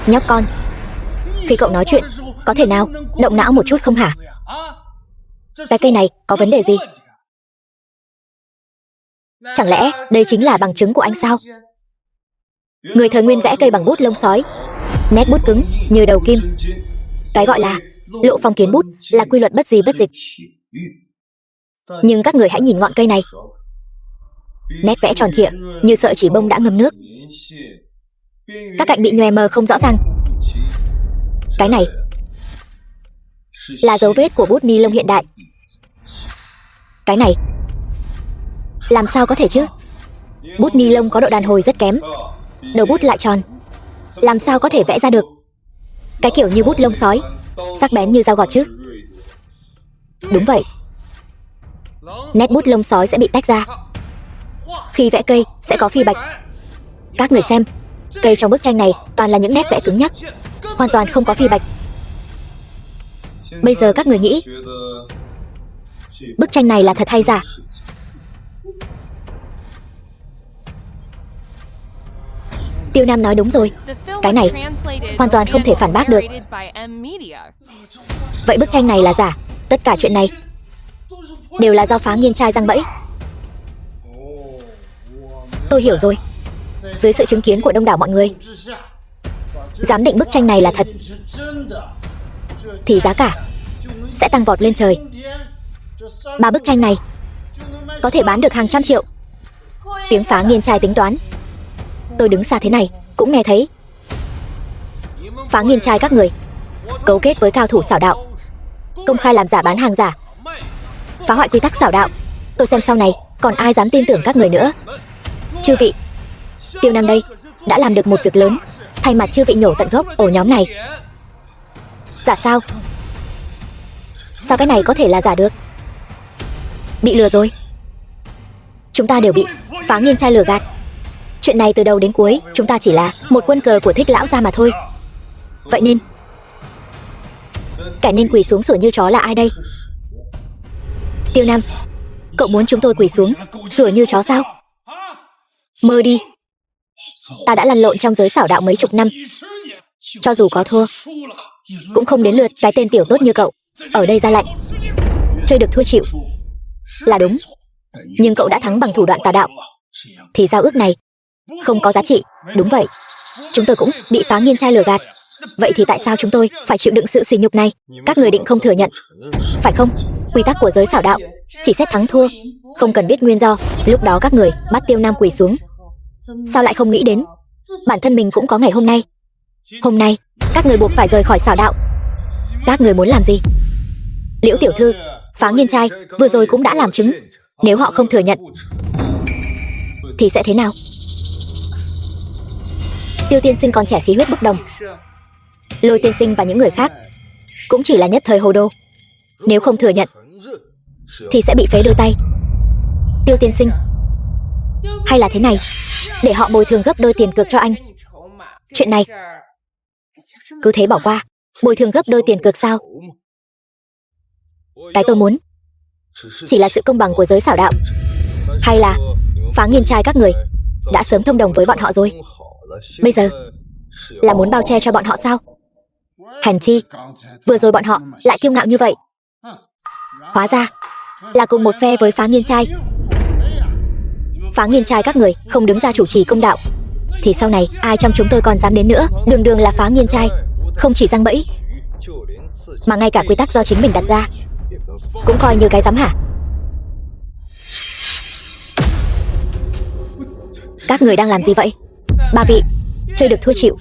Nhóc con, khi cậu nói chuyện có thể nào động não một chút không hả? Cái cây này có vấn đề gì? Chẳng lẽ đây chính là bằng chứng của anh sao? Người thời nguyên vẽ cây bằng bút lông sói, nét bút cứng như đầu kim. Cái gọi là lộ phong kiến bút là quy luật bất di bất dịch. Nhưng các người hãy nhìn ngọn cây này, nét vẽ tròn trịa như sợi chỉ bông đã ngâm nước. Các cạnh bị nhòe mờ không rõ ràng. Cái này là dấu vết của bút ni lông hiện đại. Cái này làm sao có thể chứ? Bút ni lông có độ đàn hồi rất kém, đầu bút lại tròn, làm sao có thể vẽ ra được cái kiểu như bút lông sói, sắc bén như dao gọt chứ? Đúng vậy, nét bút lông sói sẽ bị tách ra. Khi vẽ cây sẽ có phi bạch. Các người xem, cây trong bức tranh này toàn là những nét vẽ cứng nhắc, hoàn toàn không có phi bạch. Bây giờ các người nghĩ bức tranh này là thật hay giả? Tiêu Nam nói đúng rồi, cái này hoàn toàn không thể phản bác được. Vậy bức tranh này là giả? Tất cả chuyện này đều là do Phá Nghiên trai giăng bẫy. Tôi hiểu rồi. Dưới sự chứng kiến của đông đảo mọi người, giám định bức tranh này là thật, thì giá cả sẽ tăng vọt lên trời. 3 bức tranh này có thể bán được hàng trăm triệu. Tiếng Phá Nghiên trai tính toán, tôi đứng xa thế này cũng nghe thấy. Phá Nghiên trai các người cấu kết với cao thủ xảo đạo, công khai làm giả bán hàng giả, phá hoại quy tắc xảo đạo. Tôi xem sau này còn ai dám tin tưởng các người nữa. Chư vị, Tiêu Nam đây đã làm được một việc lớn, thay mặt chư vị nhổ tận gốc ổ nhóm này. Giả sao? Sao cái này có thể là giả được? Bị lừa rồi. Chúng ta đều bị Phá Nghiên trai lừa gạt. Chuyện này từ đầu đến cuối chúng ta chỉ là một quân cờ của Thích lão gia mà thôi. Vậy nên kẻ nên quỳ xuống sủa như chó là ai đây? Tiêu Nam, cậu muốn chúng tôi quỳ xuống sủa như chó sao? Mơ đi. Ta đã lăn lộn trong giới xảo đạo mấy chục năm, cho dù có thua cũng không đến lượt cái tên tiểu tốt như cậu ở đây ra lệnh. Chơi được thua chịu là đúng, nhưng cậu đã thắng bằng thủ đoạn tà đạo, thì giao ước này không có giá trị. Đúng vậy, chúng tôi cũng bị Phá Nghiên trai lừa gạt. Vậy thì tại sao chúng tôi phải chịu đựng sự sỉ nhục này? Các người định không thừa nhận, phải không? Quy tắc của giới xảo đạo chỉ xét thắng thua, không cần biết nguyên do. Lúc đó các người bắt Tiêu Nam quỳ xuống, sao lại không nghĩ đến bản thân mình cũng có ngày hôm nay? Hôm nay các người buộc phải rời khỏi xảo đạo. Các người muốn làm gì? Liễu tiểu thư, Phá Nghiên trai vừa rồi cũng đã làm chứng. Nếu họ không thừa nhận thì sẽ thế nào? Tiêu tiên sinh còn trẻ khí huyết bốc đồng, Lôi tiên sinh và những người khác cũng chỉ là nhất thời hồ đồ. Nếu không thừa nhận thì sẽ bị phế đôi tay. Tiêu tiên sinh, hay là thế này, để họ bồi thường gấp đôi tiền cược cho anh. Chuyện này cứ thế bỏ qua. Bồi thường gấp đôi tiền cược sao? Cái tôi muốn chỉ là sự công bằng của giới xảo đạo. Hay là Phá Nghiên trai các người đã sớm thông đồng với bọn họ rồi, bây giờ là muốn bao che cho bọn họ sao? Hèn chi vừa rồi bọn họ lại kiêu ngạo như vậy. Hóa ra là cùng một phe với Phá Nghiên trai. Phá Nghiên trai các người không đứng ra chủ trì công đạo thì sau này ai trong chúng tôi còn dám đến nữa. Đường đường là Phá Nghiên trai, không chỉ giăng bẫy mà ngay cả quy tắc do chính mình đặt ra cũng coi như cái dám hả? Các người đang làm gì vậy? Ba vị, chơi được thua chịu,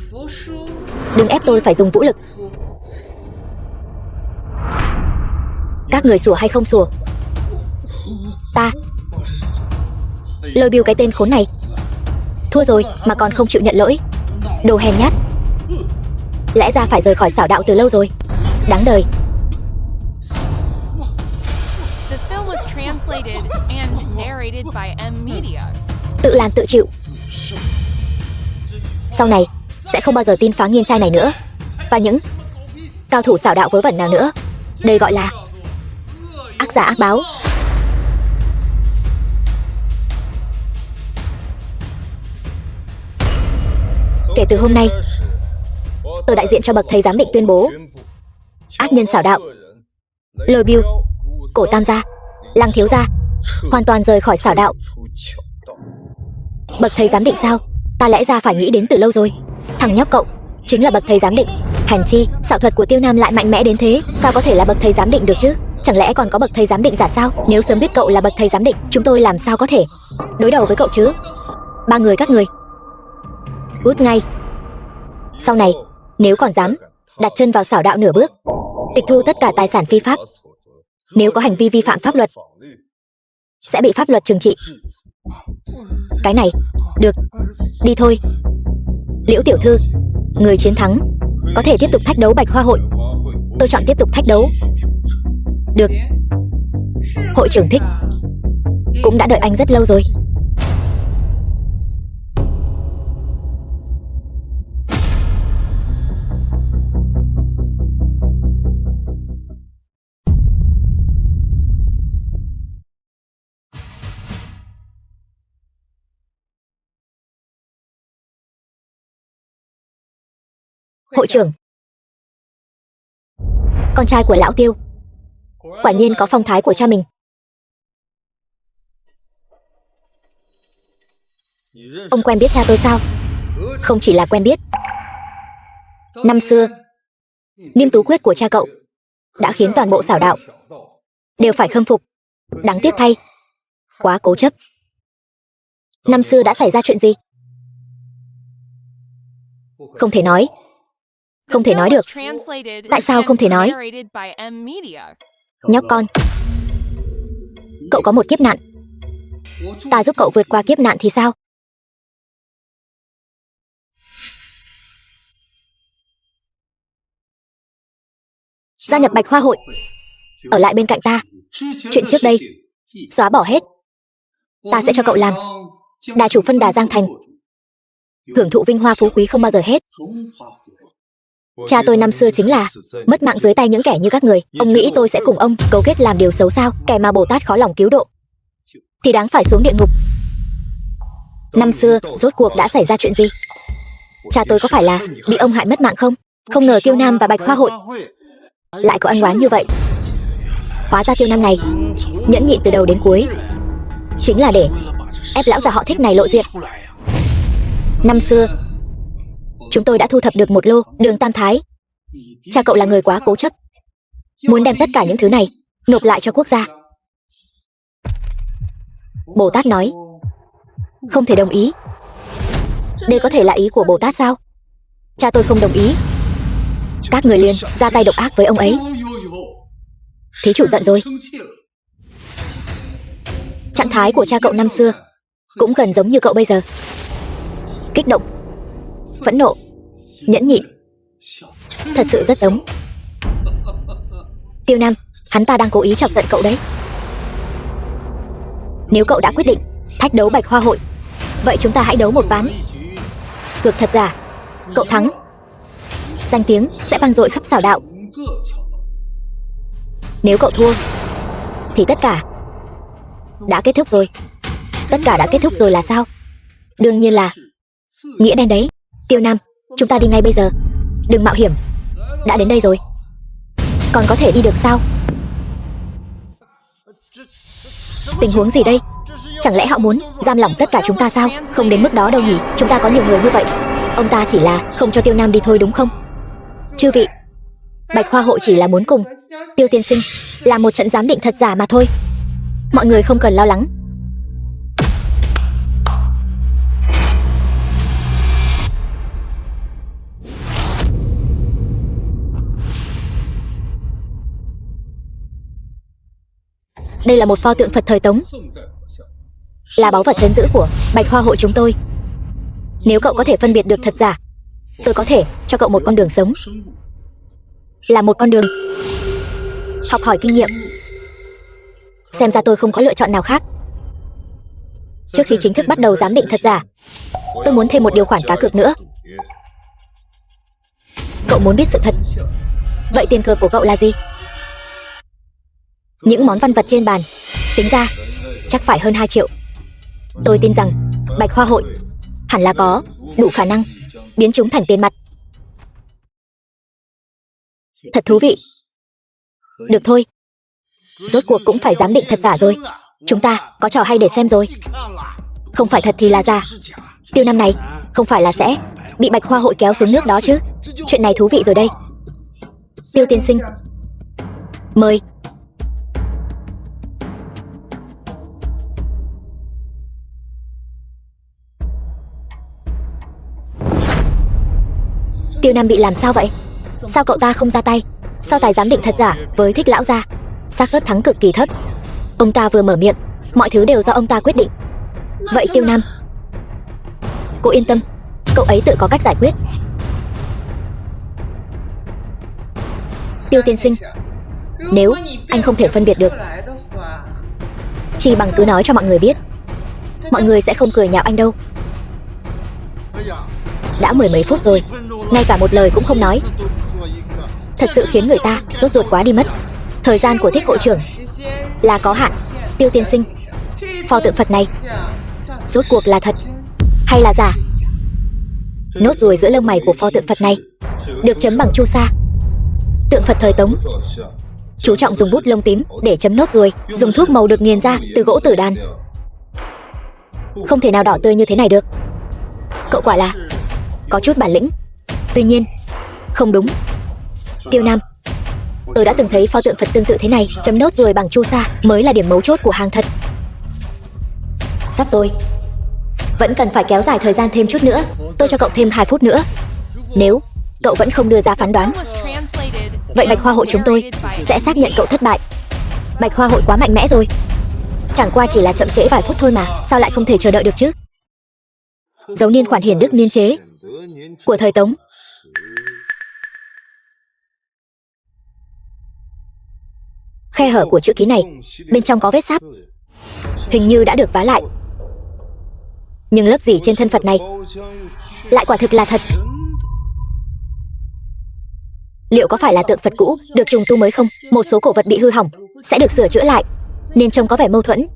đừng ép tôi phải dùng vũ lực. Các người sủa hay không sủa? Ta Lôi Biêu cái tên khốn này thua rồi mà còn không chịu nhận lỗi. Đồ hèn nhát, lẽ ra phải rời khỏi xảo đạo từ lâu rồi. Đáng đời. Tự làm tự chịu. Sau này sẽ không bao giờ tin Phá Nghiên trai này nữa, và những cao thủ xảo đạo vớ vẩn nào nữa. Đây gọi là ác giả ác báo. Kể từ hôm nay, tôi đại diện cho bậc thầy giám định tuyên bố ác nhân xảo đạo Lôi Biêu, Cổ Tam gia, Lăng thiếu gia hoàn toàn rời khỏi xảo đạo. Bậc thầy giám định sao? Ta lẽ ra phải nghĩ đến từ lâu rồi. Thằng nhóc cậu chính là bậc thầy giám định. Hèn chi xảo thuật của Tiêu Nam lại mạnh mẽ đến thế. Sao có thể là bậc thầy giám định được chứ? Chẳng lẽ còn có bậc thầy giám định giả sao? Nếu sớm biết cậu là bậc thầy giám định, chúng tôi làm sao có thể đối đầu với cậu chứ? Ba người các người cút ngay. Sau này nếu còn dám đặt chân vào xảo đạo nửa bước, tịch thu tất cả tài sản phi pháp. Nếu có hành vi vi phạm pháp luật sẽ bị pháp luật trừng trị. Cái này được, đi thôi. Liễu tiểu thư, người chiến thắng có thể tiếp tục thách đấu Bạch Hoa hội. Tôi chọn tiếp tục thách đấu. Được, hội trưởng thích. Cũng đã đợi anh rất lâu rồi. Hội trưởng, con trai của lão Tiêu quả nhiên có phong thái của cha mình. Ông quen biết cha tôi sao? Không chỉ là quen biết. Năm xưa, Niêm Tú quyết của cha cậu đã khiến toàn bộ xảo đạo đều phải khâm phục. Đáng tiếc thay, quá cố chấp. Năm xưa đã xảy ra chuyện gì? Không thể nói. Không thể nói được. Tại sao không thể nói? Nhóc con, cậu có một kiếp nạn, ta giúp cậu vượt qua kiếp nạn thì sao? Gia nhập Bạch Hoa hội, ở lại bên cạnh ta. Chuyện trước đây xóa bỏ hết. Ta sẽ cho cậu làm đà chủ phân đà Giang Thành, hưởng thụ vinh hoa phú quý không bao giờ hết. Cha tôi năm xưa chính là mất mạng dưới tay những kẻ như các người. Ông nghĩ tôi sẽ cùng ông cấu kết làm điều xấu sao? Kẻ mà Bồ Tát khó lòng cứu độ thì đáng phải xuống địa ngục. Năm xưa rốt cuộc đã xảy ra chuyện gì? Cha tôi có phải là bị ông hại mất mạng không? Không ngờ Tiêu Nam và Bạch Hoa hội lại có ân oán như vậy. Hóa ra Tiêu Nam này nhẫn nhịn từ đầu đến cuối chính là để ép lão già họ Thích này lộ diện. Năm xưa chúng tôi đã thu thập được một lô đường tam thái. Cha cậu là người quá cố chấp, muốn đem tất cả những thứ này nộp lại cho quốc gia. Bồ Tát nói không thể đồng ý. Đây có thể là ý của Bồ Tát sao? Cha tôi không đồng ý. Các người liền ra tay độc ác với ông ấy. Thí chủ giận rồi. Trạng thái của cha cậu năm xưa cũng gần giống như cậu bây giờ. Kích động, phẫn nộ, nhẫn nhịn. Thật sự rất giống. Tiêu Nam, hắn ta đang cố ý chọc giận cậu đấy. Nếu cậu đã quyết định thách đấu Bạch Hoa hội, vậy chúng ta hãy đấu một ván. Cược thật giả, cậu thắng, danh tiếng sẽ vang dội khắp xảo đạo. Nếu cậu thua, thì tất cả đã kết thúc rồi. Tất cả đã kết thúc rồi là sao? Đương nhiên là nghĩa đen đấy. Tiêu Nam, chúng ta đi ngay bây giờ. Đừng mạo hiểm. Đã đến đây rồi, còn có thể đi được sao? Tình huống gì đây? Chẳng lẽ họ muốn giam lỏng tất cả chúng ta sao? Không đến mức đó đâu nhỉ, chúng ta có nhiều người như vậy. Ông ta chỉ là không cho Tiêu Nam đi thôi đúng không? Chư vị, Bạch Hoa hội chỉ là muốn cùng Tiêu tiên sinh làm một trận giám định thật giả mà thôi. Mọi người không cần lo lắng. Đây là một pho tượng Phật thời Tống, là báu vật trấn giữ của Bạch Hoa hội chúng tôi. Nếu cậu có thể phân biệt được thật giả, tôi có thể cho cậu một con đường sống, là một con đường học hỏi kinh nghiệm. Xem ra tôi không có lựa chọn nào khác. Trước khi chính thức bắt đầu giám định thật giả, tôi muốn thêm một điều khoản cá cược nữa. Cậu muốn biết sự thật, vậy tiền cược của cậu là gì? Những món văn vật trên bàn tính ra chắc phải hơn 2 triệu. Tôi tin rằng Bạch Hoa hội hẳn là có đủ khả năng biến chúng thành tiền mặt. Thật thú vị. Được thôi, rốt cuộc cũng phải giám định thật giả rồi. Chúng ta có trò hay để xem rồi. Không phải thật thì là giả. Tiêu Nam này không phải là sẽ bị Bạch Hoa hội kéo xuống nước đó chứ? Chuyện này thú vị rồi đây. Tiêu tiên sinh, mời. Tiêu Nam bị làm sao vậy? Sao cậu ta không ra tay? So tài giám định thật giả với Thích lão gia, xác suất thắng cực kỳ thấp. Ông ta vừa mở miệng, mọi thứ đều do ông ta quyết định. Vậy Tiêu Nam, cô yên tâm, cậu ấy tự có cách giải quyết. Tiêu tiên sinh, nếu anh không thể phân biệt được, chỉ bằng cứ nói cho mọi người biết. Mọi người sẽ không cười nhạo anh đâu. Đã 10 mấy phút rồi, ngay cả một lời cũng không nói. Thật sự khiến người ta sốt ruột quá đi mất. Thời gian của Thích hội trưởng là có hạn. Tiêu tiên sinh, pho tượng Phật này rốt cuộc là thật hay là giả? Nốt ruồi giữa lông mày của pho tượng Phật này được chấm bằng chu sa. Tượng Phật thời Tống chú trọng dùng bút lông tím để chấm nốt ruồi, dùng thuốc màu được nghiền ra từ gỗ tử đàn. Không thể nào đỏ tươi như thế này được. Cậu quả là có chút bản lĩnh. Tuy nhiên, không đúng. Tiêu Nam, tôi đã từng thấy pho tượng Phật tương tự thế này, chấm nốt ruồi bằng chu sa mới là điểm mấu chốt của hàng thật. Sắp rồi, vẫn cần phải kéo dài thời gian thêm chút nữa. Tôi cho cậu thêm 2 phút nữa. Nếu cậu vẫn không đưa ra phán đoán, vậy Bạch Hoa hội chúng tôi sẽ xác nhận cậu thất bại. Bạch Hoa hội quá mạnh mẽ rồi. Chẳng qua chỉ là chậm trễ vài phút thôi mà, sao lại không thể chờ đợi được chứ? Dấu niên khoản hiển đức niên chế của thời Tống. Khe hở của chữ ký này bên trong có vết sáp, hình như đã được vá lại. Nhưng lớp gì trên thân Phật này lại quả thực là thật. Liệu có phải là tượng Phật cũ được trùng tu mới không? Một số cổ vật bị hư hỏng sẽ được sửa chữa lại, nên trông có vẻ mâu thuẫn.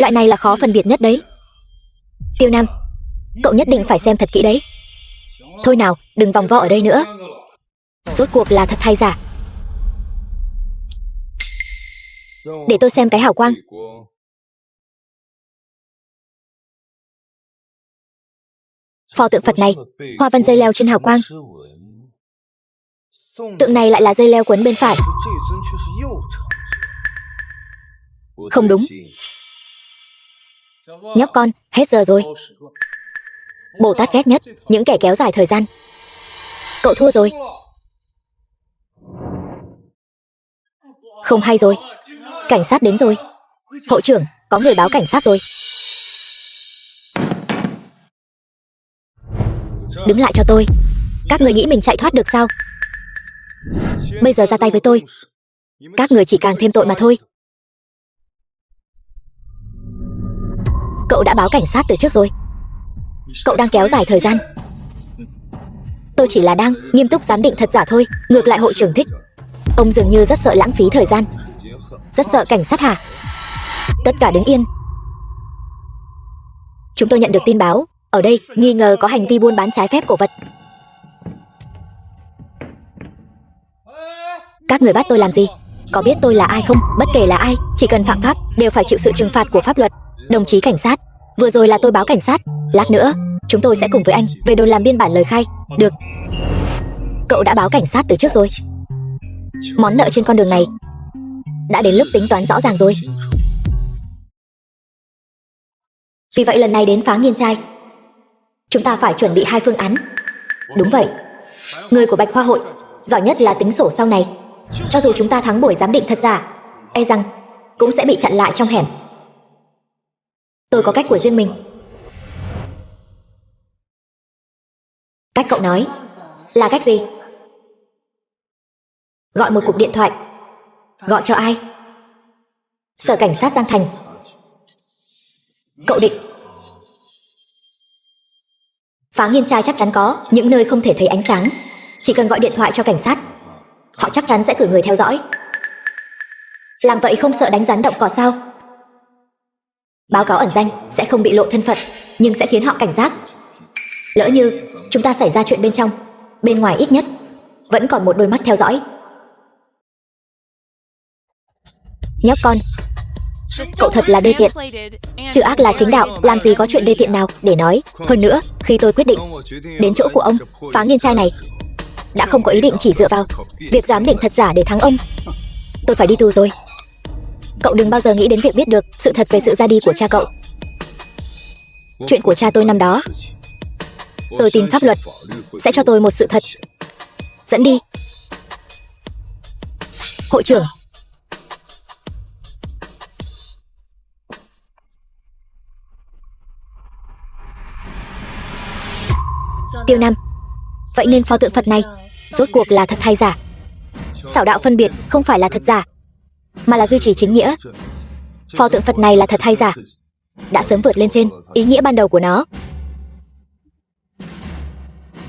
Loại này là khó phân biệt nhất đấy. Tiêu Nam, cậu nhất định phải xem thật kỹ đấy. Thôi nào, đừng vòng vo ở đây nữa. Rốt cuộc là thật hay giả? Để tôi xem cái hào quang. Pho tượng Phật này, hoa văn dây leo trên hào quang. Tượng này lại là dây leo quấn bên phải. Không đúng. Nhóc con, hết giờ rồi. Bồ Tát ghét nhất những kẻ kéo dài thời gian. Cậu thua rồi. Không hay rồi. Cảnh sát đến rồi. Hội trưởng, có người báo cảnh sát rồi. Đứng lại cho tôi. Các người nghĩ mình chạy thoát được sao? Bây giờ ra tay với tôi, các người chỉ càng thêm tội mà thôi. Cậu đã báo cảnh sát từ trước rồi. Cậu đang kéo dài thời gian. Tôi chỉ là đang nghiêm túc giám định thật giả thôi. Ngược lại hội trưởng thích. Ông dường như rất sợ lãng phí thời gian. Rất sợ cảnh sát hả? Tất cả đứng yên. Chúng tôi nhận được tin báo ở đây nghi ngờ có hành vi buôn bán trái phép cổ vật. Các người bắt tôi làm gì? Có biết tôi là ai không? Bất kể là ai, chỉ cần phạm pháp đều phải chịu sự trừng phạt của pháp luật. Đồng chí cảnh sát, vừa rồi là tôi báo cảnh sát. Lát nữa chúng tôi sẽ cùng với anh về đồn làm biên bản lời khai. Được. Cậu đã báo cảnh sát từ trước rồi. Món nợ trên con đường này đã đến lúc tính toán rõ ràng rồi. Vì vậy lần này đến Phá Nghiên Trai, chúng ta phải chuẩn bị 2 phương án. Đúng vậy. Người của Bạch Hoa Hội giỏi nhất là tính sổ sau này. Cho dù chúng ta thắng buổi giám định thật giả, e rằng cũng sẽ bị chặn lại trong hẻm. Tôi có cách của riêng mình. Cách cậu nói là cách gì? Gọi một cuộc điện thoại. Gọi cho ai? Sở cảnh sát Giang Thành. Cậu định Phá Nghiên Trai chắc chắn có những nơi không thể thấy ánh sáng. Chỉ cần gọi điện thoại cho cảnh sát, họ chắc chắn sẽ cử người theo dõi. Làm vậy không sợ đánh rắn động cỏ sao? Báo cáo ẩn danh sẽ không bị lộ thân phận, nhưng sẽ khiến họ cảnh giác. Lỡ như chúng ta xảy ra chuyện bên trong, bên ngoài ít nhất vẫn còn một đôi mắt theo dõi. Nhóc con, cậu thật là đê tiện. Trừ ác là chính đạo, làm gì có chuyện đê tiện nào để nói. Hơn nữa, khi tôi quyết định đến chỗ của ông Phá Nghiên Trai này, đã không có ý định chỉ dựa vào việc giám định thật giả để thắng ông. Tôi phải đi tù rồi. Cậu đừng bao giờ nghĩ đến việc biết được sự thật về sự ra đi của cha cậu. Chuyện của cha tôi năm đó, tôi tin pháp luật sẽ cho tôi một sự thật. Dẫn đi. Hội trưởng. Tiêu Nam, vậy nên pho tượng Phật này rốt cuộc là thật hay giả? Xảo đạo phân biệt không phải là thật giả, mà là duy trì chính nghĩa. Pho tượng Phật này là thật hay giả đã sớm vượt lên trên ý nghĩa ban đầu của nó.